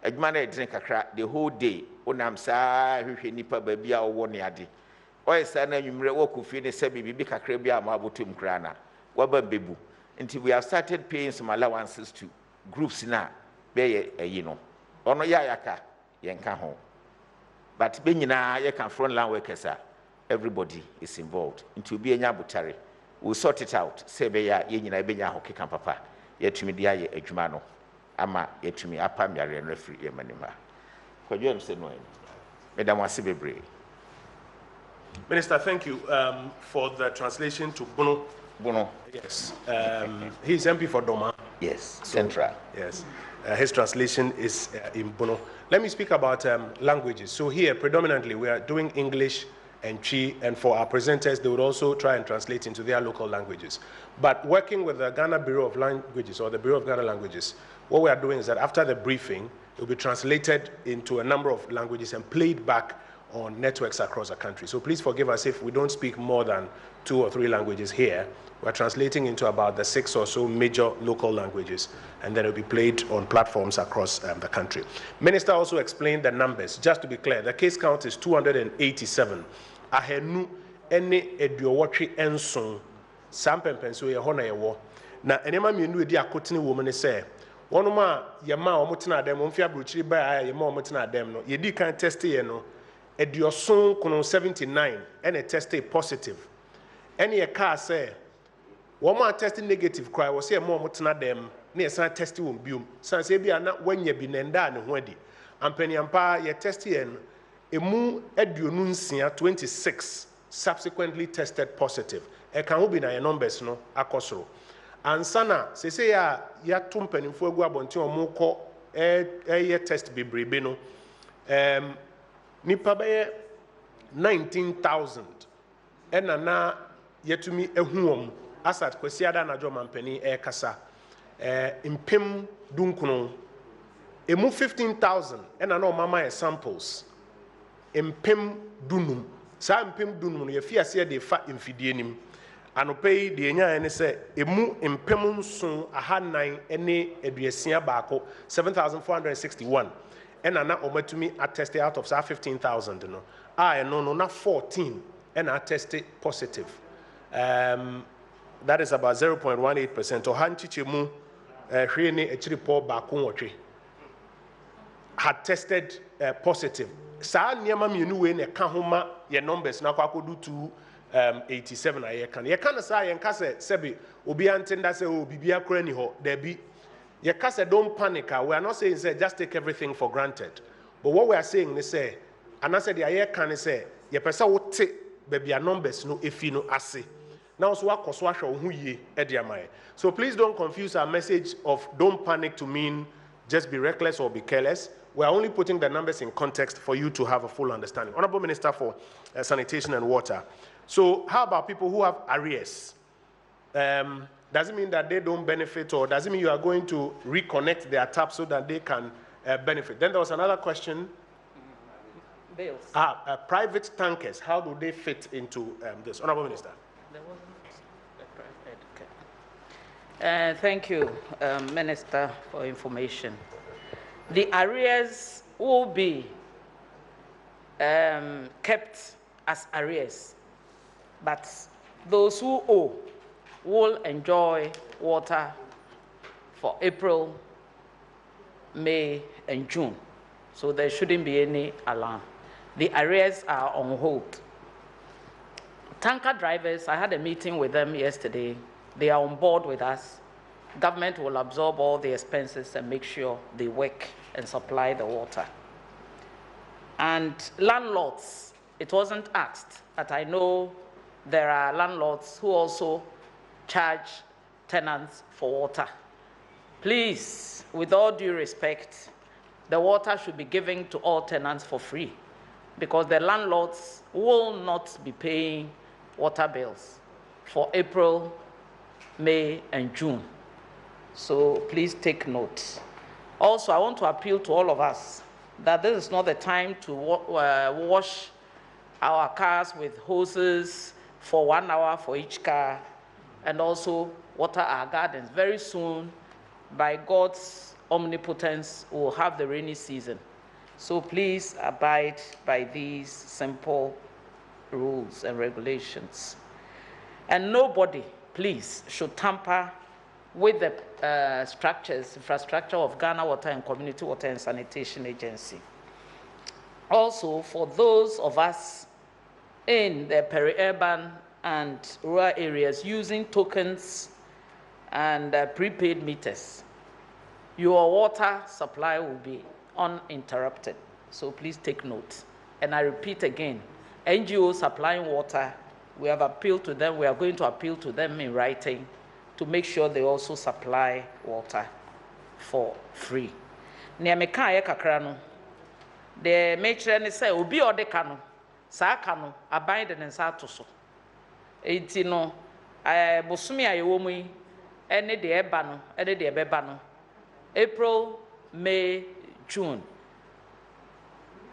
adwuma na drink kakra the whole day onam saa hwehwe nipa ba bia owo ne ade oyesa na nwumre wokufi ne sabi bibi kakra bia ama abotum kra na waba bebu until we have started paying some allowances to groups na be ye no ono ya yaka yenka ho but be nyina ye can front line workers everybody is involved until be enya butare we'll sort it out. Sebe ya yenyina ebenya hokeka papa. Yetumi dia ye adwuma no. Ama yetumi apam yare referee ye manima. Kwadwo mse no en. Madam wase bebre. Minister, thank you for the translation to Bono. Bono. Yes. He's MP for Doma. Yes, Central. Yes. His translation is in Bono. Let me speak about languages. So here, predominantly, we are doing English and Chi, and for our presenters, they would also try and translate into their local languages. But working with the Ghana Bureau of Languages, or the Bureau of Ghana Languages, what we are doing is that after the briefing, it will be translated into a number of languages and played back on networks across the country. So please forgive us if we don't speak more than 2 or 3 languages here. We're translating into about the 6 or so major local languages, and then it will be played on platforms across the country. Minister also explained the numbers. Just to be clear, the case count is 287. Ahenu ene eduowotwe enson sampempenso ye ho na ye wo na enema mienu edi akotene wo mu ne se wonuma ye ma omotena adem mfia brochiri ba ye ma omotena adem no ye di kan test ye no eduoson kono 79 ene test positive ene ye ka se wo ma test negative cry wo se ye ma omotena adem na ye san test wo biom san se bia na wanya bi nenda ne ho adi ampaniampa ye test ye no emu eduonu nsia 26 subsequently tested positive eka ho bi na your numbers no akosoro ansana sese ya tumpanifo egu abonte omukọ ye test bebrebe no nipa be 19,000 na yetumi ehuom asat kwasi ada na jo mampani kasa impem dunkuno emu 15,000 na omama samples impem dunum sa impem dunum no yefi ase de fa mfidie nim anopei de enya ene se emu impem nson ahanan ene aduasia baako 7,461 na omatumi attest out of 15,000 no no na 14 attested positive that is about 0.18% or hanchichemu hwe ne achiripo baako nwotwe had tested positive. Sa niema mienu we ne ka homa ye numbers na kwakodu 87 a year can. You can't say, and Cassa Sebi, Obi Antenda say, oh, Bibia Cranny ho, there be. You can't say, don't panic. We are not saying, say, just take everything for granted. But what we are saying is, say, and I said, the year can say, you person would take baby numbers, no, if you know, assay. Now, so what Koswasha who ye ediamai. So please don't confuse our message of don't panic to mean just be reckless or be careless. We are only putting the numbers in context for you to have a full understanding. Honorable Minister for Sanitation and Water. So how about people who have arrears? Does it mean that they don't benefit, or does it mean you are going to reconnect their tap so that they can benefit? Then there was another question. Bills. Private tankers, how do they fit into this? Honorable Minister. There wasn't a private. Okay. Thank you, Minister, for information. The arrears will be kept as arrears, but those who owe will enjoy water for April, May, and June. So there shouldn't be any alarm. The arrears are on hold. Tanker drivers, I had a meeting with them yesterday. They are on board with us. Government will absorb all the expenses and make sure they work and supply the water. And landlords, it wasn't asked, but I know there are landlords who also charge tenants for water. Please, with all due respect, the water should be given to all tenants for free, because the landlords will not be paying water bills for April, May, and June. So please take note. Also, I want to appeal to all of us that this is not the time to wash our cars with hoses for 1 hour for each car, and also water our gardens. Very soon, by God's omnipotence, we'll have the rainy season. So please abide by these simple rules and regulations. And nobody, please, should tamper with the infrastructure of Ghana Water and Community Water and Sanitation Agency. Also, for those of us in the peri-urban and rural areas using tokens and prepaid meters, your water supply will be uninterrupted. So please take note. And I repeat again, NGOs supplying water, we have appealed to them, we are going to appeal to them in writing to make sure they also supply water for free. Nea meka ye kakra no, de mekire ne say obi odeka no, saa ka no aban de ne nsa to so. Enti no, bosumi a yewo mu yi, ene de eba no, ene de ebeba no. April, May, June.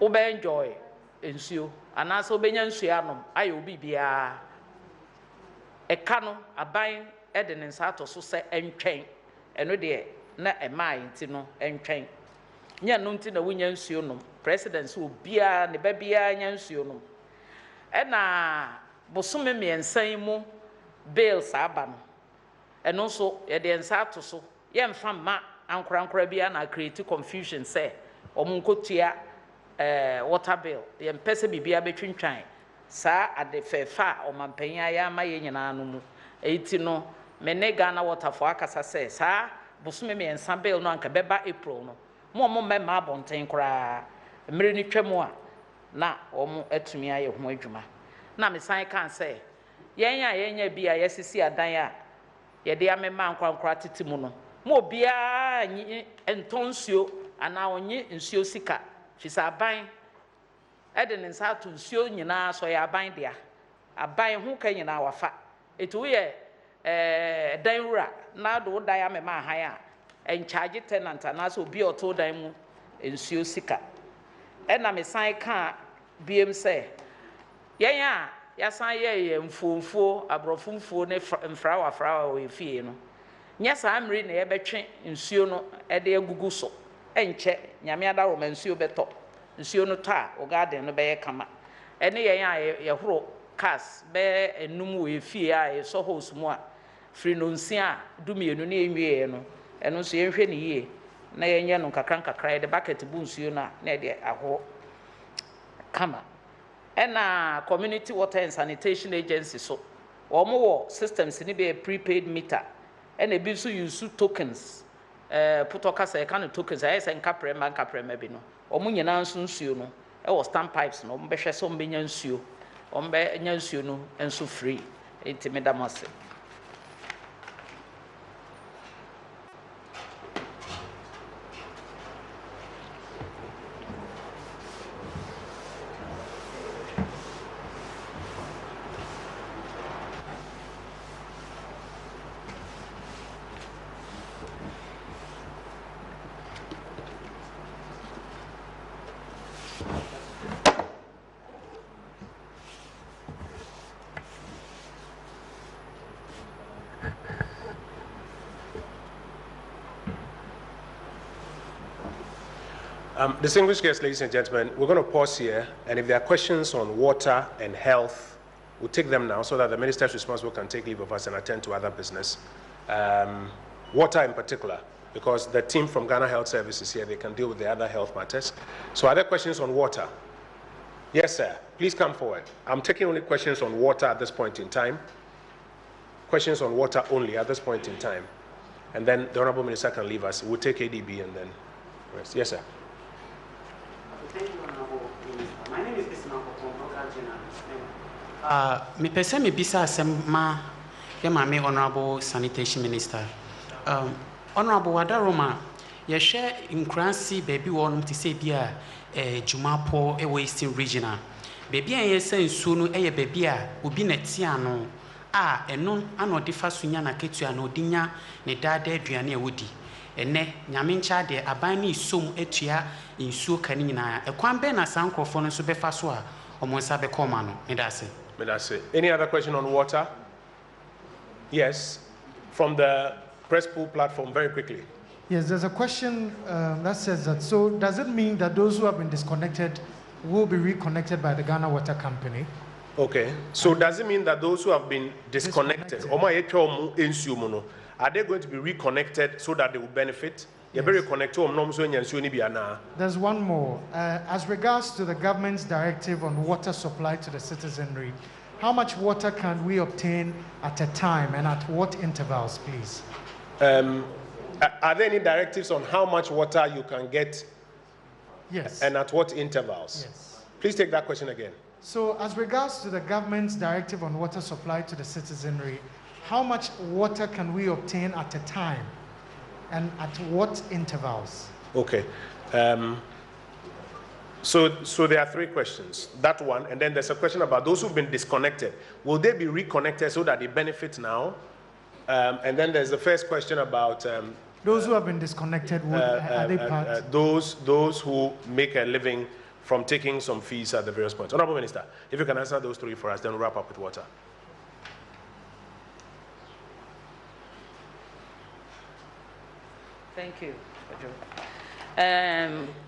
Obe enjoy ensuo, anase obenya nsuo anom aye obi bia. Eka no aban de ne nsa to so se entwen. Eno de na emai nti no entwen. Nya no nti na wonya nsuo nom. President so bia ne ba bia nya nsuo nom. Na bosome miensan mu bills aba no. Eno so ye de nsa to so. Ye mfa ma ankora bia na create confusion say omunkotua water bill. Ye mpese bibia betwintwan. Sa ade fefa omampanya ya ma ye nyina no mu. Eti no me Ghana Water for akasa say sa bosome miensan bill no anka beba April no. Mo mema abonten kora. Mmere ni twam a na omo atumi aye ho adwuma. Na me san kan say yenya bia yesisi adan a ye de amema ankora titimu no. Mo bia nyi entonsuo ana onye nsuo sika fisa aban ede ne nsa to nsuo nyina so ya aban dia aban ho ka nyina wafa etu ye dan wura na do dan amema han a en charge tenant na so obi oto dan mu nsuo sika na me san ka biem se yen a ya san ye mfomfo abrofomfo ne mfrawa we fie no nya saa mri na ye betwe nsuo no ede agugu so enche nyame adaro ma nsuo beto nsuo no ta o garden no be ye kama ene yen a ye horo cars be enum we fie a ye so house mu a free no nsia dumienu na enwie no eno so ye hwe ne yie na ye nya no kakran kakra ye de bucket bu nsuo no na ye de ahoro kama ɛna community water and sanitation agency so wɔn systems ni be a prepaid meter ɛna ebi nso use tokens putɔ kasa ɛka no tokens ɛyɛ sɛ nkaprɛma bi no wɔn nyinaa nso nsuo no ɛwɔ stand pipes no wɔn bɛhwɛ sɛ wɔn bɛnya nsuo wɔn bɛnya nsuo no nso free eti me dam ase. Distinguished guests, ladies and gentlemen, we're going to pause here, and if there are questions on water and health, we'll take them now so that the ministers responsible can take leave of us and attend to other business. Water in particular, because the team from Ghana Health Service is here, they can deal with the other health matters. So are there questions on water? Yes, sir. Please come forward. I'm taking only questions on water at this point in time. Questions on water only at this point in time. And then the Honorable Minister can leave us. We'll take ADB and then rest. Yes, sir. Thank you, Honorable Minister. My name is Ismail Koton, me pese me bisa asema ye ma me Honorable Sanitation Minister. Honorable Wadaroma, ye share nkransi baby wonum ti se bia Jumapo e Eastern Regional. Baby an ye se nsuo no eye baby a obi na tia no a eno ano de fa sunya na ketua na odinya ne dada aduane a wodi. Ene nyame ncha de aban ni som etua nsuo kan nyina ekwan be na sankrofo no so be fa so a omonsa be koma no medase. Any other question on water? Yes, from the press pool platform, very quickly. Yes, there's a question that says that, so does it mean that those who have been disconnected will be reconnected by the Ghana Water Company? Okay, so does it mean that those who have been disconnected, are they going to be reconnected so that they will benefit? Yes. There's one more. As regards to the government's directive on water supply to the citizenry, how much water can we obtain at a time and at what intervals, please? Are there any directives on how much water you can get? Yes. And at what intervals? Yes. Please take that question again. So, as regards to the government's directive on water supply to the citizenry, how much water can we obtain at a time and at what intervals? Okay. So there are three questions. That one, and then there's a question about those who've been disconnected. Will they be reconnected so that they benefit now? And then there's the first question about those who have been disconnected. Are they part? Those who make a living from taking some fees at the various points. Honorable Minister, if you can answer those three for us, then we'll wrap up with water. Thank you.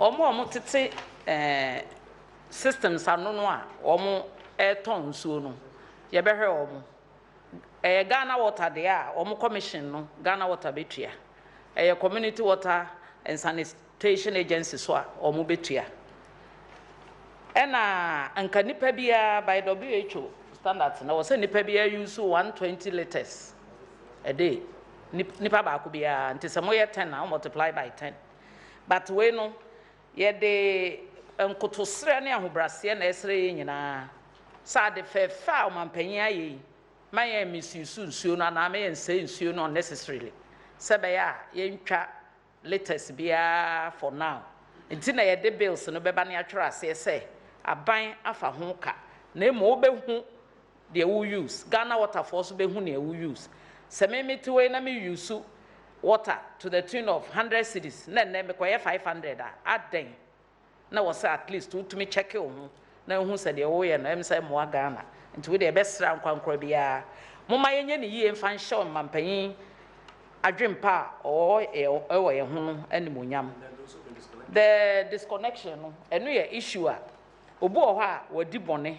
Omo tete systems ano no a omo eton nsuo no ye behwe omo Ghana Water de a omo commission no Ghana Water betua community water and sanitation agency so a omo betua ena anka nipa bia by WHO standards na wo say nipa bia use 120 liters a day nipa ba ko bia nti se mo ye 10 na multiply by 10 but we no ye de nkotosre ne ahobrase na esre ye nyina sa de fefa o mampanyin ayi maye misusu nsuo no na maye nse nsuo no unnecessarily sebe ya ye ntwa latest bia for now nti na ye de bills no beba na atwere ase se aban afa ho ka na mo behu de wo use Ghana Water Force behu na wo use se me metiwe na me use water to the tune of 100 cedis na me koye 500 aden na wo say at least to me check ho na hu se de wo ye na em say mo Ghana nti we de be sra nkwankora bia mo ma yenye ne yie mfa nhye mampanyin adwempa o ewo ye ho animonyam the disconnection no enu ye issue a obu o ha wadi bone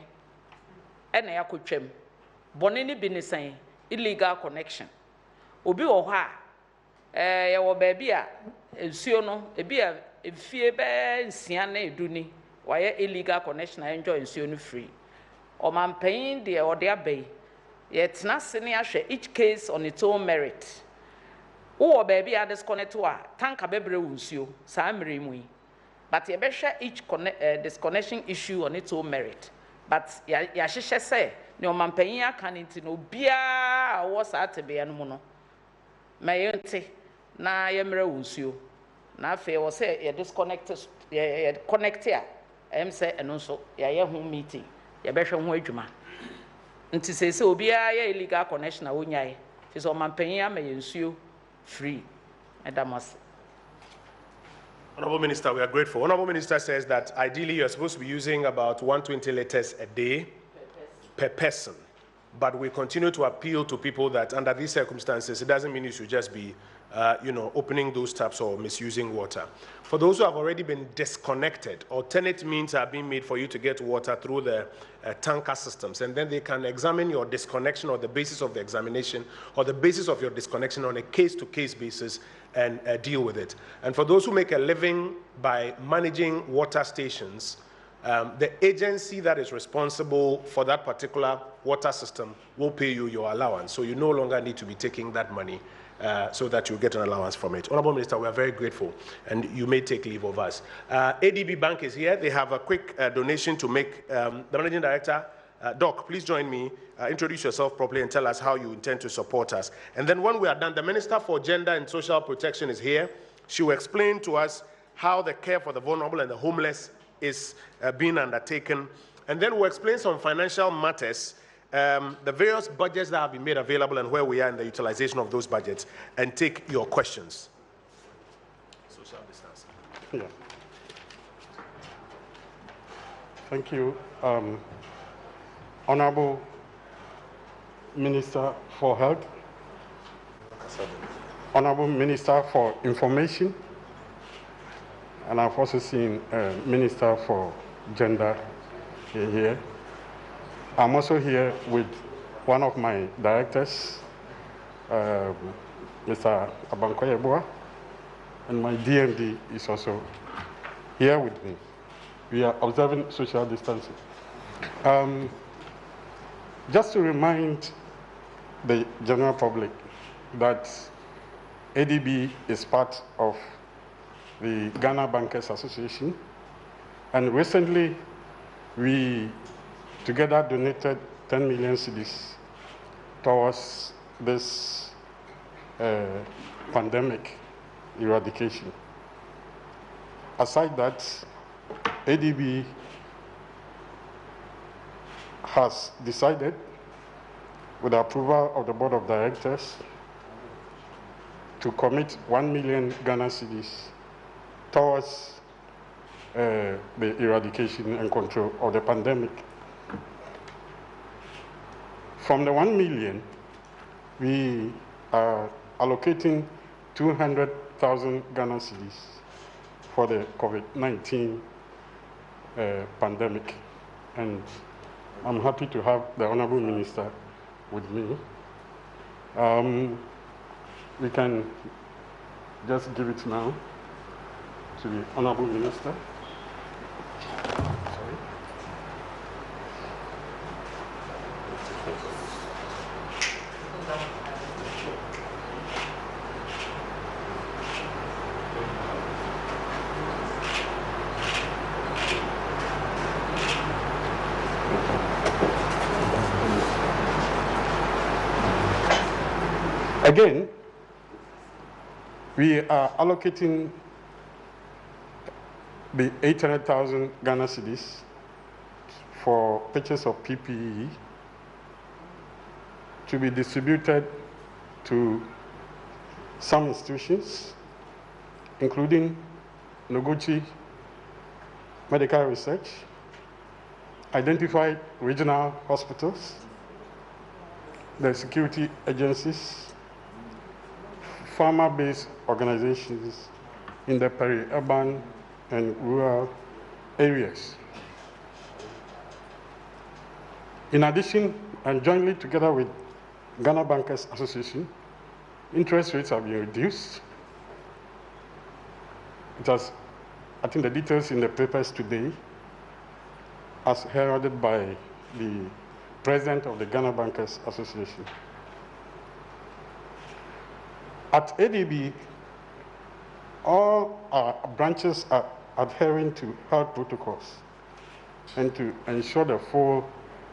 e na yakotwam bone ni bi ne san illegal connection obi o ha ye wo ba bi a ensuo no ebi a efie be nsia na eduni waye illegal connection a enjoy ensuo no free ɔmanpanyin deɛ ɔde aba yi yɛtena ase ne ahwɛ each case on its own merit wowɔ baabi a disconnect a tanka bɛbrɛ wo nsuo saa mmere mu yi but yɛbɛhwɛ each disconnection issue on its own merit but yɛahyehyɛ sɛ ne ɔmanpanyin aka ne nti no obiara a ɔwɔ saa tebea no mu no ma yɛnte na yɛmmerɛ wo nsuo na afei wɔ sɛ yɛ connect a ɛm sɛ ɛno nso yɛayɛ ho meeting yɛbɛhwɛ ho adwuma nti sɛ obiara yɛ illegal connection a wonyae fi sɛ ɔmanpanyin ama yɛ nsuo free madam ase. Honorable Minister, we are grateful. Honorable Minister says that ideally you're supposed to be using about 120 liters a day per person. But we continue to appeal to people that under these circumstances, it doesn't mean you should just be, opening those taps or misusing water. For those who have already been disconnected, alternate means are being made for you to get water through the tanker systems, and then they can examine your disconnection or the basis of the examination or the basis of your disconnection on a case-to-case basis and deal with it. And for those who make a living by managing water stations, the agency that is responsible for that particular water system will pay you your allowance. So you no longer need to be taking that money so that you get an allowance from it. Honorable Minister, we are very grateful, and you may take leave of us. ADB Bank is here. They have a quick donation to make. The Managing Director, Doc, please join me. Introduce yourself properly and tell us how you intend to support us. And then when we are done, the Minister for Gender and Social Protection is here. She will explain to us how the care for the vulnerable and the homeless is being undertaken. And then we'll explain some financial matters, the various budgets that have been made available and where we are in the utilization of those budgets, and take your questions. Social distancing. Yeah. Thank you. Honorable Minister for Health, Honorable Minister for Information, and I've also seen Minister for Gender here. I'm also here with one of my directors, Mr. Abankoyebua, and my DMD is also here with me. We are observing social distancing. Just to remind the general public that ADB is part of the Ghana Bankers Association, and recently we together donated 10 million cedis towards this pandemic eradication. Aside that, ADB has decided, with the approval of the Board of Directors, to commit 1 million Ghana cedis towards the eradication and control of the pandemic. From the 1 million, we are allocating 200,000 Ghana cedis for the COVID-19 pandemic. And I'm happy to have the Honorable Minister with me. We can just give it now to the Honorable Minister. Sorry. Again, we are allocating the 800,000 Ghana cedis for purchase of PPE to be distributed to some institutions, including Noguchi Medical Research, identified regional hospitals, the security agencies, farmer-based organizations in the peri-urban and rural areas. In addition, and jointly together with Ghana Bankers Association, interest rates have been reduced. It has, I think the details in the papers today, as heralded by the president of the Ghana Bankers Association. At ADB, all our branches are adhering to health protocols and to ensure the full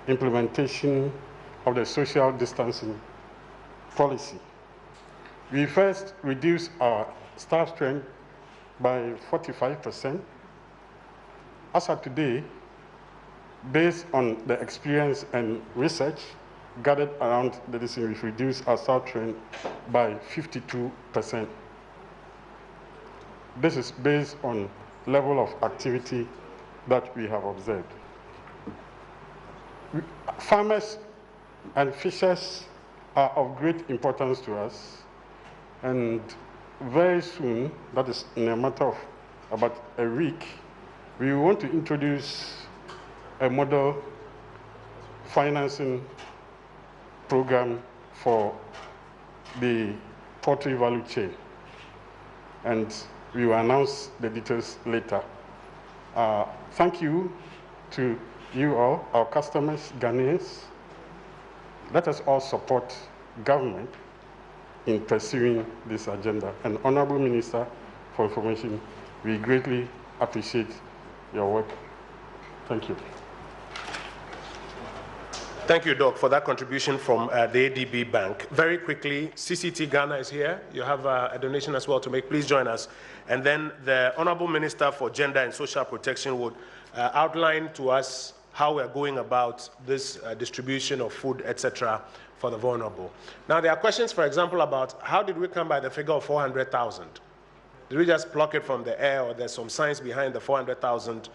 implementation of the social distancing policy. We first reduced our staff strength by 45%. As of today, based on the experience and research gathered around the decision, we've reduced our staff strength by 52%. This is based on level of activity that we have observed. Farmers and fishers are of great importance to us, and very soon, that is in a matter of about a week, we want to introduce a model financing program for the poultry value chain, and we will announce the details later. Thank you to you all, our customers, Ghanaians. Let us all support government in pursuing this agenda. And Honorable Minister for Information, we greatly appreciate your work. Thank you. Thank you, Doc, for that contribution from the ADB Bank. Very quickly, CCT Ghana is here. You have a donation as well to make. Please join us. And then the Honorable Minister for Gender and Social Protection would outline to us how we're going about this distribution of food, etc., for the vulnerable. Now, there are questions, for example, about how did we come by the figure of 400,000? Did we just pluck it from the air, or there's some science behind the 400,000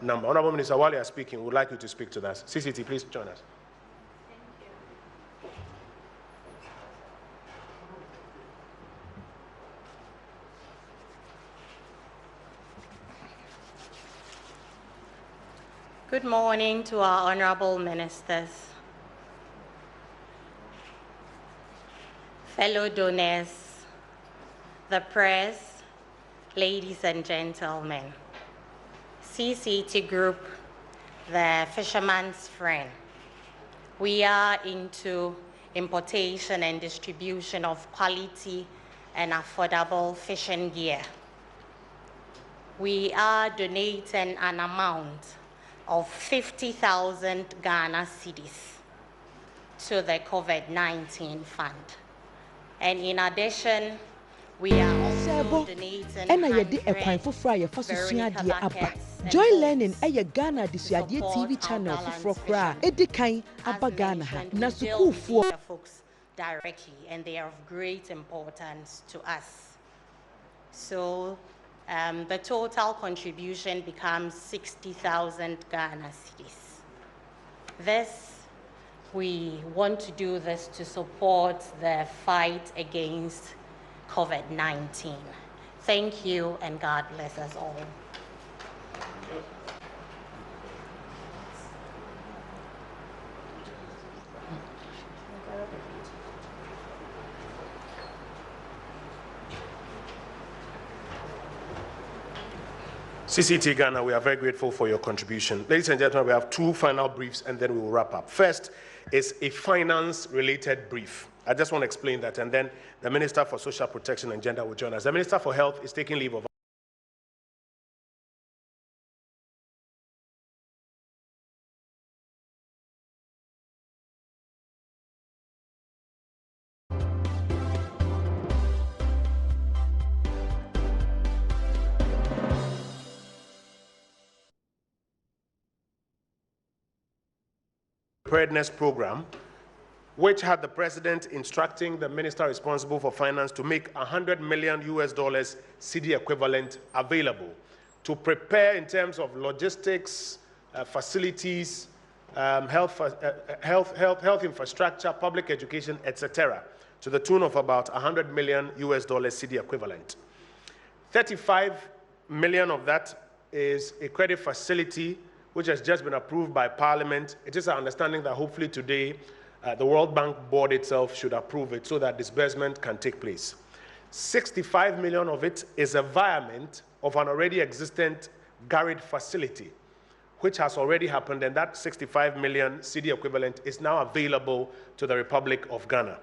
number? Honorable Minister, while you are speaking, we would like you to speak to that. CCT, please join us. Good morning to our honorable ministers, fellow donors, the press, ladies and gentlemen, CCT Group, the fisherman's friend. We are into importation and distribution of quality and affordable fishing gear. We are donating an amount of 50,000 Ghana cedis to the COVID-19 fund. And in addition, we are also donating Joy Learning Ghana Disuadie TV channel for Kra Edikan Abagana Nasuku for folks directly, and they are of great importance to us. So the total contribution becomes 60,000 Ghana cedis. We want to do this to support the fight against COVID-19. Thank you, and God bless us all. CCT Ghana, we are very grateful for your contribution. Ladies and gentlemen, we have two final briefs and then we will wrap up. First is a finance-related brief. I just want to explain that, and then the Minister for Social Protection and Gender will join us. The Minister for Health is taking leave of preparedness program, which had the president instructing the minister responsible for finance to make $100 million CD equivalent available to prepare in terms of logistics, facilities, health infrastructure, public education, etc., to the tune of about $100 million CD equivalent. 35 million of that is a credit facility which has just been approved by Parliament. It is our understanding that hopefully today the World Bank board itself should approve it so that disbursement can take place. 65 million of it is a virement of an already existent garage facility, which has already happened, and that 65 million cedi equivalent is now available to the Republic of Ghana.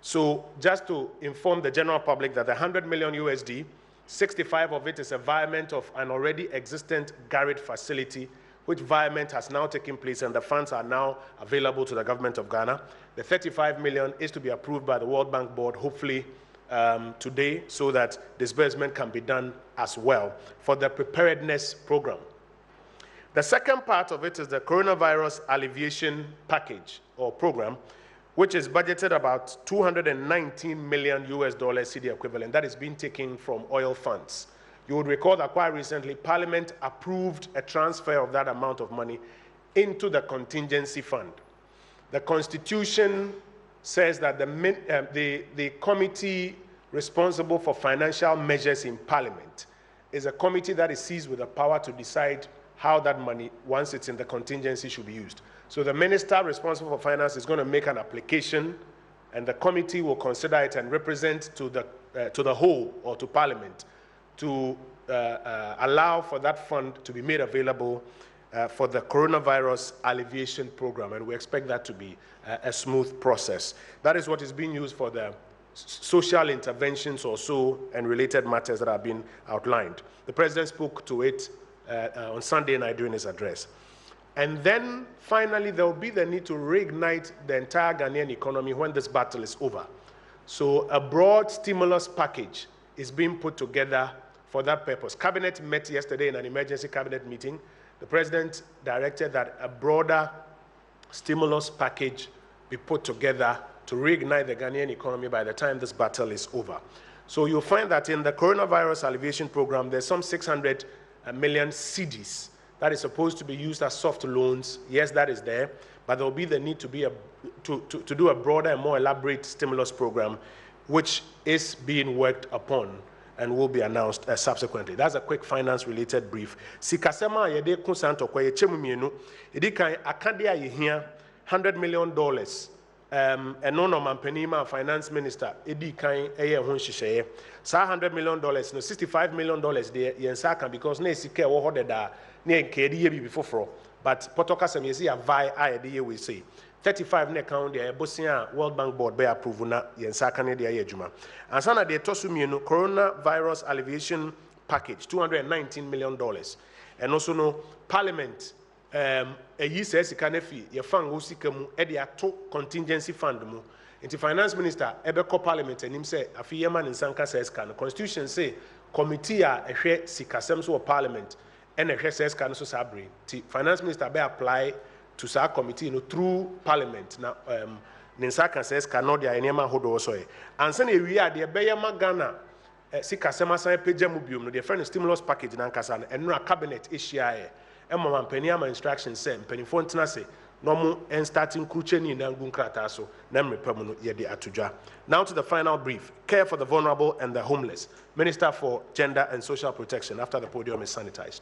So just to inform the general public that the 100 million USD, 65 of it is a virement of an already existent garage facility, which virement has now taken place, and the funds are now available to the government of Ghana. The 35 million is to be approved by the World Bank Board, hopefully today, so that disbursement can be done as well for the preparedness program. The second part of it is the coronavirus alleviation package or program, which is budgeted about 219 million US dollars cedi equivalent. That is being taken from oil funds. You would recall that quite recently, Parliament approved a transfer of that amount of money into the contingency fund. The Constitution says that the committee responsible for financial measures in Parliament is a committee that is seized with the power to decide how that money, once it's in the contingency, should be used. So the minister responsible for finance is going to make an application, and the committee will consider it and represent to the whole or to Parliament to allow for that fund to be made available for the coronavirus alleviation program, and we expect that to be a smooth process. That is what is being used for the social interventions or so and related matters that have been outlined. The President spoke to it on Sunday night during his address. And then finally, there will be the need to reignite the entire Ghanaian economy when this battle is over. So a broad stimulus package is being put together for that purpose. Cabinet met yesterday in an emergency cabinet meeting. The President directed that a broader stimulus package be put together to reignite the Ghanaian economy by the time this battle is over. So you'll find that in the coronavirus alleviation program, there's some 600 million cedis that is supposed to be used as soft loans. Yes, that is there, but there will be the need to do a broader and more elaborate stimulus program, which is being worked upon and will be announced subsequently. That's a quick finance-related brief. Sikasema yede kusanto kwa yechemu mienu, yedi kan akade a yehia $100 million. Eno no mampenima finance minister edi kan eye ho hyehyeye. Sa $100 million no $65 million de yensa kan because na esika wo hodeda na enkedi ye bi foforo. But potoka sem yesi ya vai a yede ye we say 35 na account there bosia World Bank Board be approve na yensa kan de aye adwuma. Ansa na de tosu mienu coronavirus alleviation package $219 million. And also no Parliament eyi se sika na fi ye fan wo sika mu e de ato contingency fund mu. Inti finance minister ebeko Parliament anim se afi ye man nsanka se sika no constitution say committee a ehwe sikasem so Parliament and ehwe se sika no so sabre. Ti finance minister be apply to sa committee no through Parliament na ninsaka se sika no dia enema hodo so e. Ansa na ewi a de be ye magana sikasem asan pagya mu biom no de friend stimulus package na nkasa no enura cabinet issue Emma Pennyama instructions say Pennyphone Tenase, normal and starting Kucheni and Gunkrata so, Namre Permuno Yedi Atuja. Now to the final brief. Care for the vulnerable and the homeless. Minister for Gender and Social Protection after the podium is sanitized.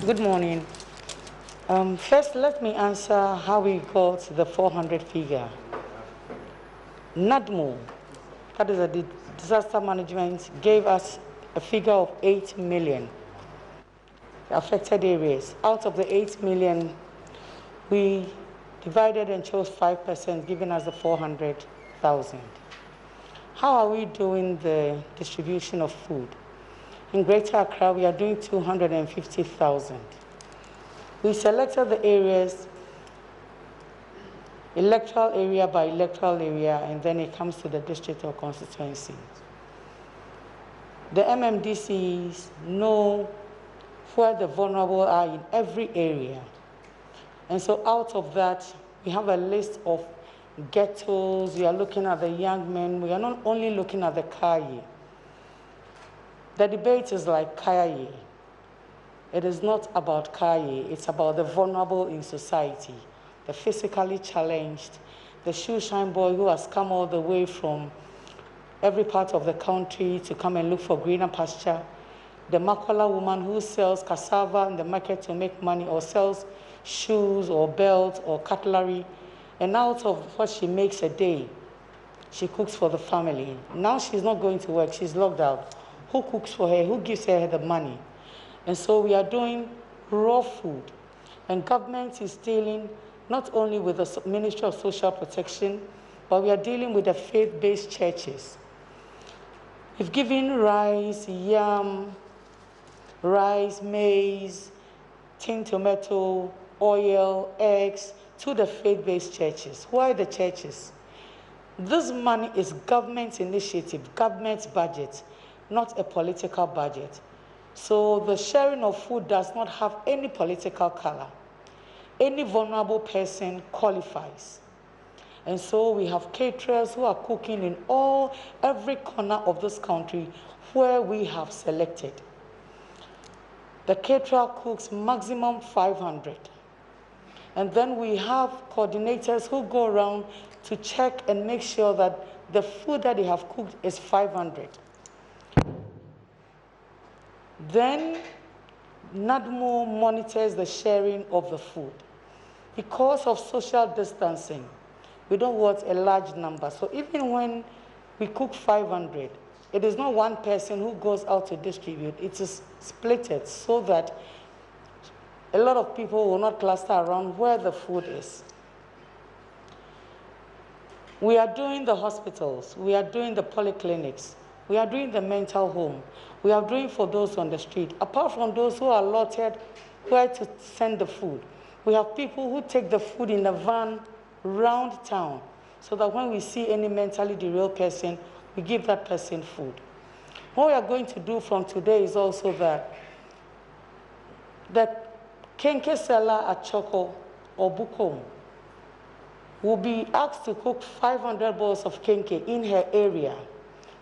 Good morning. First, let me answer how we got the 400 figure. NADMO, that is the disaster management, gave us a figure of 8 million affected areas. Out of the 8 million, we divided and chose 5%, giving us the 400,000. How are we doing the distribution of food? In Greater Accra, we are doing 250,000. We selected the areas, electoral area by electoral area, and then it comes to the district or constituency. The MMDCs know where the vulnerable are in every area. And so out of that, we have a list of ghettos. We are looking at the young men. We are not only looking at the Kayi. The debate is like Kaye. It is not about Kaye, it's about the vulnerable in society, the physically challenged, the shoeshine boy who has come all the way from every part of the country to come and look for greener pasture, the Makola woman who sells cassava in the market to make money or sells shoes or belts or cutlery, and out of what she makes a day, she cooks for the family. Now she's not going to work, she's locked out. Who cooks for her? Who gives her the money? And so we are doing raw food. And government is dealing not only with the Ministry of Social Protection, but we are dealing with the faith-based churches. We've given rice, yam, rice, maize, tin tomato, oil, eggs to the faith-based churches. Why the churches? This money is government initiative, government budget, not a political budget. So the sharing of food does not have any political color. Any vulnerable person qualifies. And so we have caterers who are cooking in every corner of this country where we have selected. The caterer cooks maximum 500. And then we have coordinators who go around to check and make sure that the food that they have cooked is 500. Then NADMO monitors the sharing of the food. Because of social distancing, we don't want a large number. So even when we cook 500, it is not one person who goes out to distribute. It is splitted so that a lot of people will not cluster around where the food is. We are doing the hospitals. We are doing the polyclinics. We are doing the mental home. We are doing for those on the street. Apart from those who are allotted where to send the food, we have people who take the food in a van round town so that when we see any mentally derailed person, we give that person food. What we are going to do from today is also that the kenke seller at Choco or Bukom will be asked to cook 500 bowls of kenke in her area.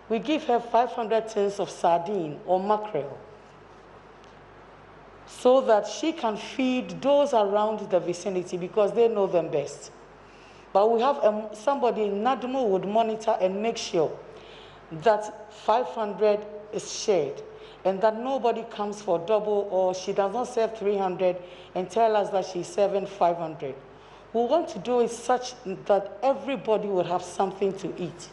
We give her 500 tins of sardine or mackerel so that she can feed those around the vicinity because they know them best. But we have somebody in NADMO would monitor and make sure that 500 is shared and that nobody comes for double or she does not serve 300 and tell us that she's serving 500. We want to do it such that everybody would have something to eat.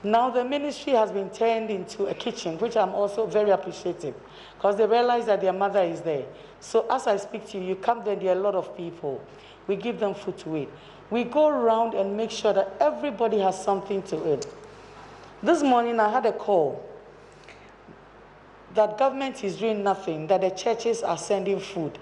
Now the ministry has been turned into a kitchen, which I'm also very appreciative, because they realize that their mother is there. So as I speak to you, you come there are a lot of people. We give them food to eat. We go around and make sure that everybody has something to eat. This morning I had a call that government is doing nothing, that the churches are sending food.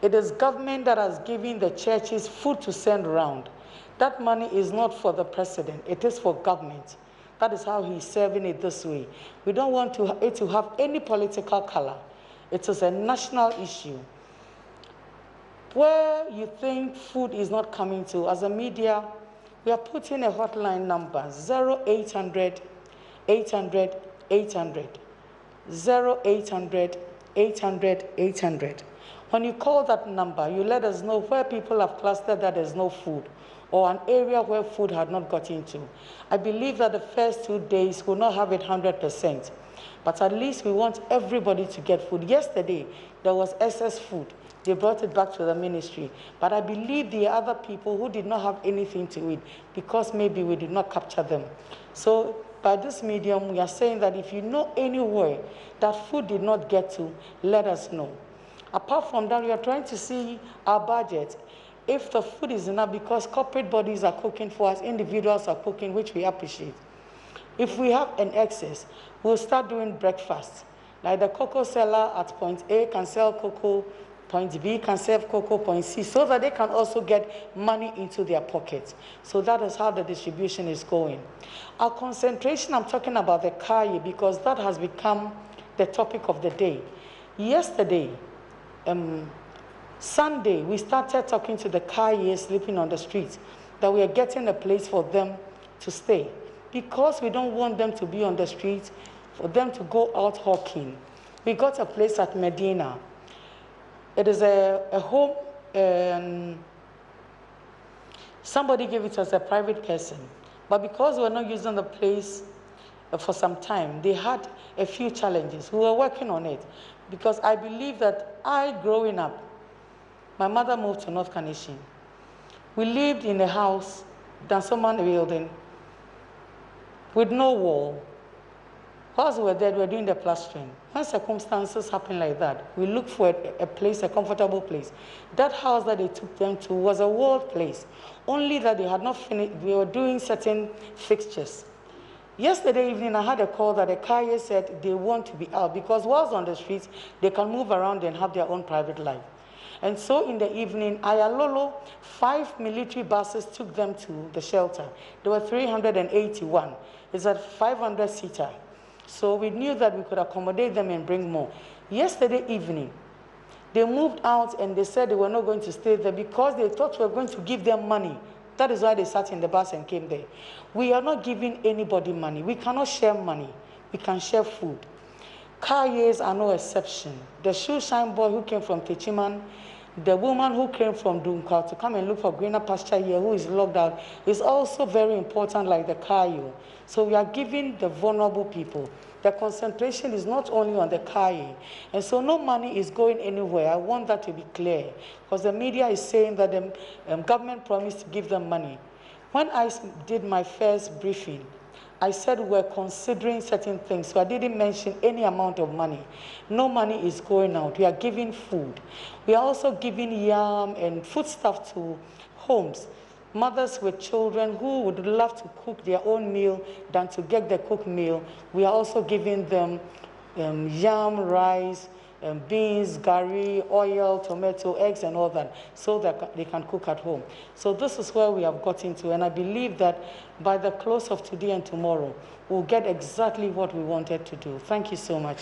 It is government that has given the churches food to send around. That money is not for the president, it is for government. That is how he's serving it this way. We don't want it to have any political color. It is a national issue. Where you think food is not coming to, as a media, we are putting a hotline number, 0800 800 800. 0800 800 800. When you call that number, you let us know where people have clustered that there's no food, or an area where food had not got into. I believe that the first 2 days will not have it 100%, but at least we want everybody to get food. Yesterday, there was excess food. They brought it back to the ministry, but I believe the other people who did not have anything to eat because maybe we did not capture them. So by this medium, we are saying that if you know anywhere that food did not get to, let us know. Apart from that, we are trying to see our budget. If the food is enough, because corporate bodies are cooking for us, individuals are cooking, which we appreciate. If we have an excess, we'll start doing breakfast. Like the cocoa seller at point A can sell cocoa, point B can sell cocoa, point C, so that they can also get money into their pockets. So that is how the distribution is going. Our concentration, I'm talking about the Kaye, because that has become the topic of the day. Yesterday, Sunday, we started talking to the Kaye sleeping on the streets, that we are getting a place for them to stay. Because we don't want them to be on the streets, for them to go out hawking. We got a place at Medina. It is a home, somebody gave it as a private person. But because we were not using the place for some time, they had a few challenges. We were working on it because I believe that growing up, my mother moved to North Kanishin. We lived in a house, Dansoman building, with no wall. Whilst we were there, we were doing the plastering. When circumstances happen like that, we look for a place, a comfortable place. That house that they took them to was a walled place, only that they had not finished, they were doing certain fixtures. Yesterday evening, I had a call that a carrier said they want to be out because whilst on the streets, they can move around and have their own private life. And so in the evening, Ayalolo, 5 military buses took them to the shelter. There were 381. It's a 500-seater. So we knew that we could accommodate them and bring more. Yesterday evening, they moved out and they said they were not going to stay there because they thought we were going to give them money. That is why they sat in the bus and came there. We are not giving anybody money. We cannot share money. We can share food. Carriers are no exception. The shoe shine boy who came from Techiman, the woman who came from Dunkal to come and look for greener pasture here, who is locked out, is also very important, like the carrier. So we are giving the vulnerable people. The concentration is not only on the carrier. And so no money is going anywhere. I want that to be clear. Because the media is saying that the government promised to give them money. When I did my first briefing, I said we're considering certain things, so I didn't mention any amount of money. No money is going out. We are giving food. We are also giving yam and foodstuff to homes. Mothers with children who would love to cook their own meal than to get the cooked meal. We are also giving them yam, rice, beans, gari, oil, tomato, eggs, and all that, so that they can cook at home. So this is where we have got into, and I believe that by the close of today and tomorrow, we'll get exactly what we wanted to do. Thank you so much.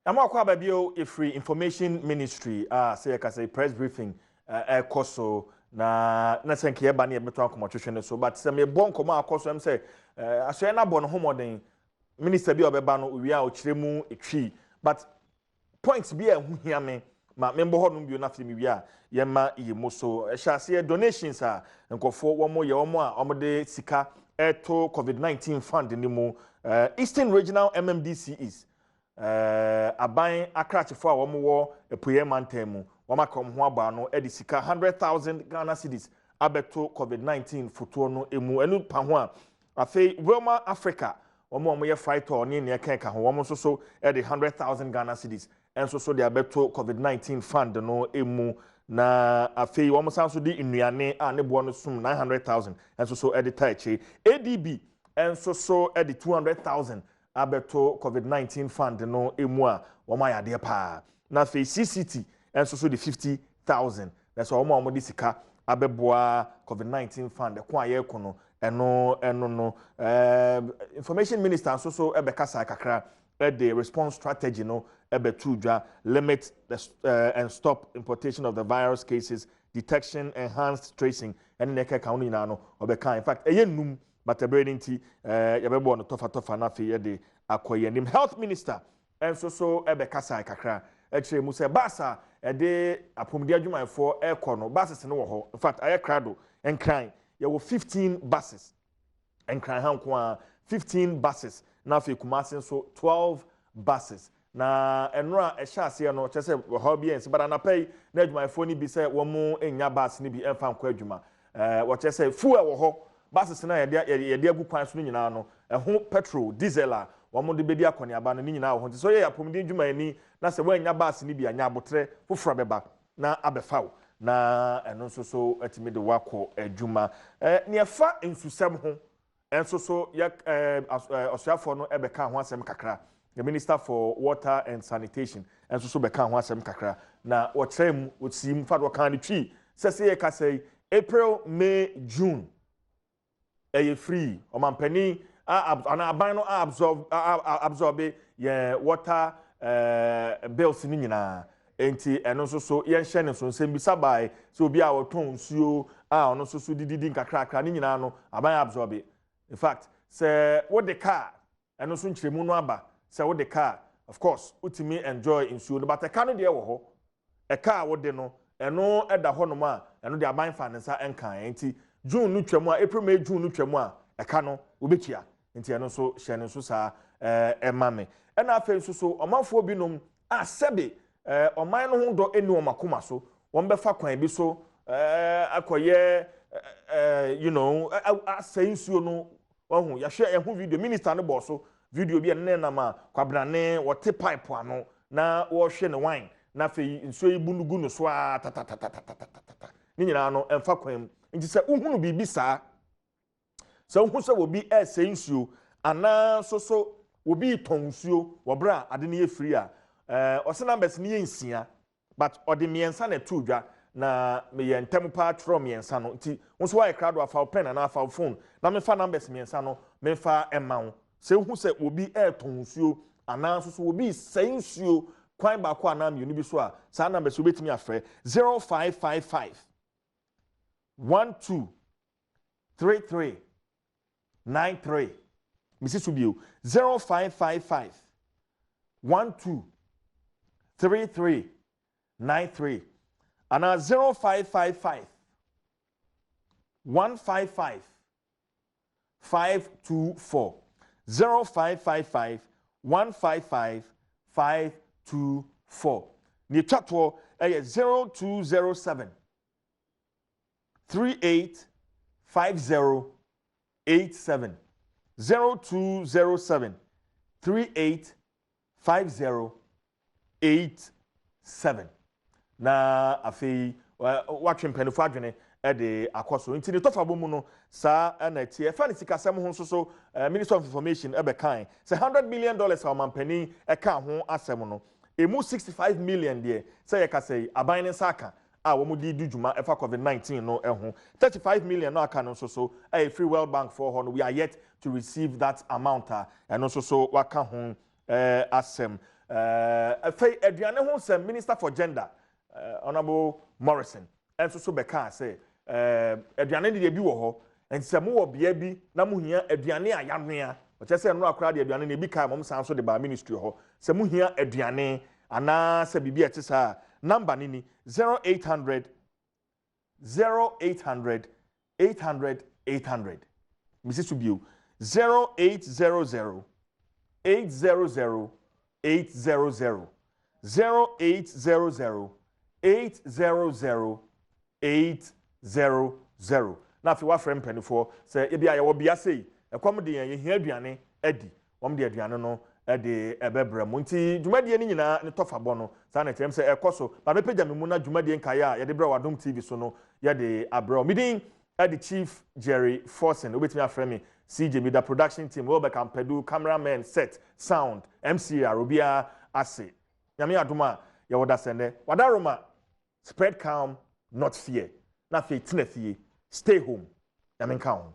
I'm going to be a free information ministry. Say I say press briefing. Koso na senke eba na ebeto akomohwehwe so but say me bon komo akoso em say aso na bon homoden minister bi obeba no wi a okiremu etwi but points bi ehu hia me ma membo ho no bi na fi me wi a ye ma yemo so ehase donations a nkofo wo mo ye wo mo a omode sika eto COVID-19 fund ni mu Eastern Regional MMDCs aban akrachefo a wo mo wo epuye mantam mu wamakom ho aba no edisika 100,000 Ghana cedis abeto COVID-19 foto no emu enu pa ho a afei Wilma Africa womo ye fighter ni ne ka ho womo so edi 100,000 Ghana cedis enso so de abeto COVID-19 fund no emu na afei womo sanso di nnuane a ne bo no sum 900,000 enso so edi taichi ADB enso so edi 200,000 abeto COVID-19 fund no emu a womo ayade pa na afei CCT and so the 50,000. That's all more sika abeboa COVID-19 fund. Kwaye kono no information minister so ebekasa kakra the response strategy no ebetuja limit and stop importation of the virus cases, detection, enhanced tracing and neke kauni na no obeka. In fact num but a brain nti yabebo no tofa na fe de akoye nim health minister and so ebekasa kakra actually musa basa ede apomdia adwumayefo ekono buses no wo ho in fact aye crado enkran ye wo 15 buses enkran hanko a 15 buses na fe kumase so 12 buses na enura ehya ase no chese ho bia ensi bada na pay na adwumayefo ni bi se wo mu enya bus ni bi emfa nko adwuma wo chese fu e wo ho buses na ye agu kwan so nyina no eho petrol diesel a womo de bedi akoni aba no nyina wo so ye apomdi dwuma ani na se wanya baas ni bia nya abotre foforo beba na abefaw na eno so atimi de wako adwuma ne efa ensusem ho enso so ya osuafo no ebeka ho asem kakra the Minister for Water and Sanitation, and so beka ho asem kakra na wotrem wotsim fa do kan twi sese ka say April, May, June free omampani ana aban no absorb ye water bills ni nyina enti eno so yen hye ne so nsem bisa bai so obi a woton nsuo ono so dididi nkakrakra ni nyina no aban absorb. In fact, say what the car eno so nkyeremu no aba say what the car of course ultimate enjoy nsuo no but a car no de wo ho a car wo de no eno eda ho no ma eno de aban fa ne sa enkan enti June no twam a April May June no twam a eka no obetua enti eno so hye ne so sa emame ena afa so omanfo binom a sebe oman no ho do eni omakoma so won befa kwan bi so akoye you know asensuo no wahu ya hye ehu video minister no boso video bi ene na ma kwabrane wote pipe ano na wo hye ne wine na fe nsuo ibunugu no so a tatatatata ni nyina no emfa kwan nti se uhunu bibi saa se uhu se obi sensuo ana so obi tonsuo wobra ade ne ye free a ose numbers ne ye nsia but ode miensa na tudwa na me ye ntem pa tro miensa no nti wonso wa crowd afa pen na afa phone na me fa numbers miensa no me fa emawo se uhu se obi tonsuo ana so obi sensuo kwan ba kwa na mi uni bi so a sa numbers obetimi afre 0555 12 33 93 Mrs. Subio 0555 12 33 93 and 0555 155 524 0555 155 524 ni chatwo 0207 385087 0207 385087 na afei watwe mpanifo adwene de akoso nti ne tofa bomu no sa na tie fa ne sikasem ho so Minister of Information ebe kan say $100 million a mampani ka ho asem no emu 65 million de say ye ka say aban ne saka a wo mu di dujuma efa COVID-19 no ho 35 million no aka no so a free World Bank for ho no we are yet to receive that amount and also so waka ho asem afei aduane ho sem Minister for Gender Honorable Morrison and so beka say aduane de bi wo ho ensem wo bia bi na mu hia aduane ayanoa o che say no akora de aduane na bi kai mom san so de ba ministry ho se mu hia aduane ana se bibia ti sa number nini 0800 800 800 Mrs. Subio 0800 800 800 0800 800 800 na fi wa frem penifo se e bia ye wo bia sei ekom de ye hia aduane adi wom de aduane no de ebebra mu nti dwumadie ni nyina ne tofa bo no sa na tem se ekoso ba me pagya me mu na dwumadie nkae a ye de bra wa Adom TV so no ye de abra midin the Chief Jerry Forsen obetimi afremi CJ Media production team Wilber Campedu cameraman set sound MCR obia ase nyame adoma ye woda sende wadaroma spread calm not fear na fe tina fie stay home nyame nka ho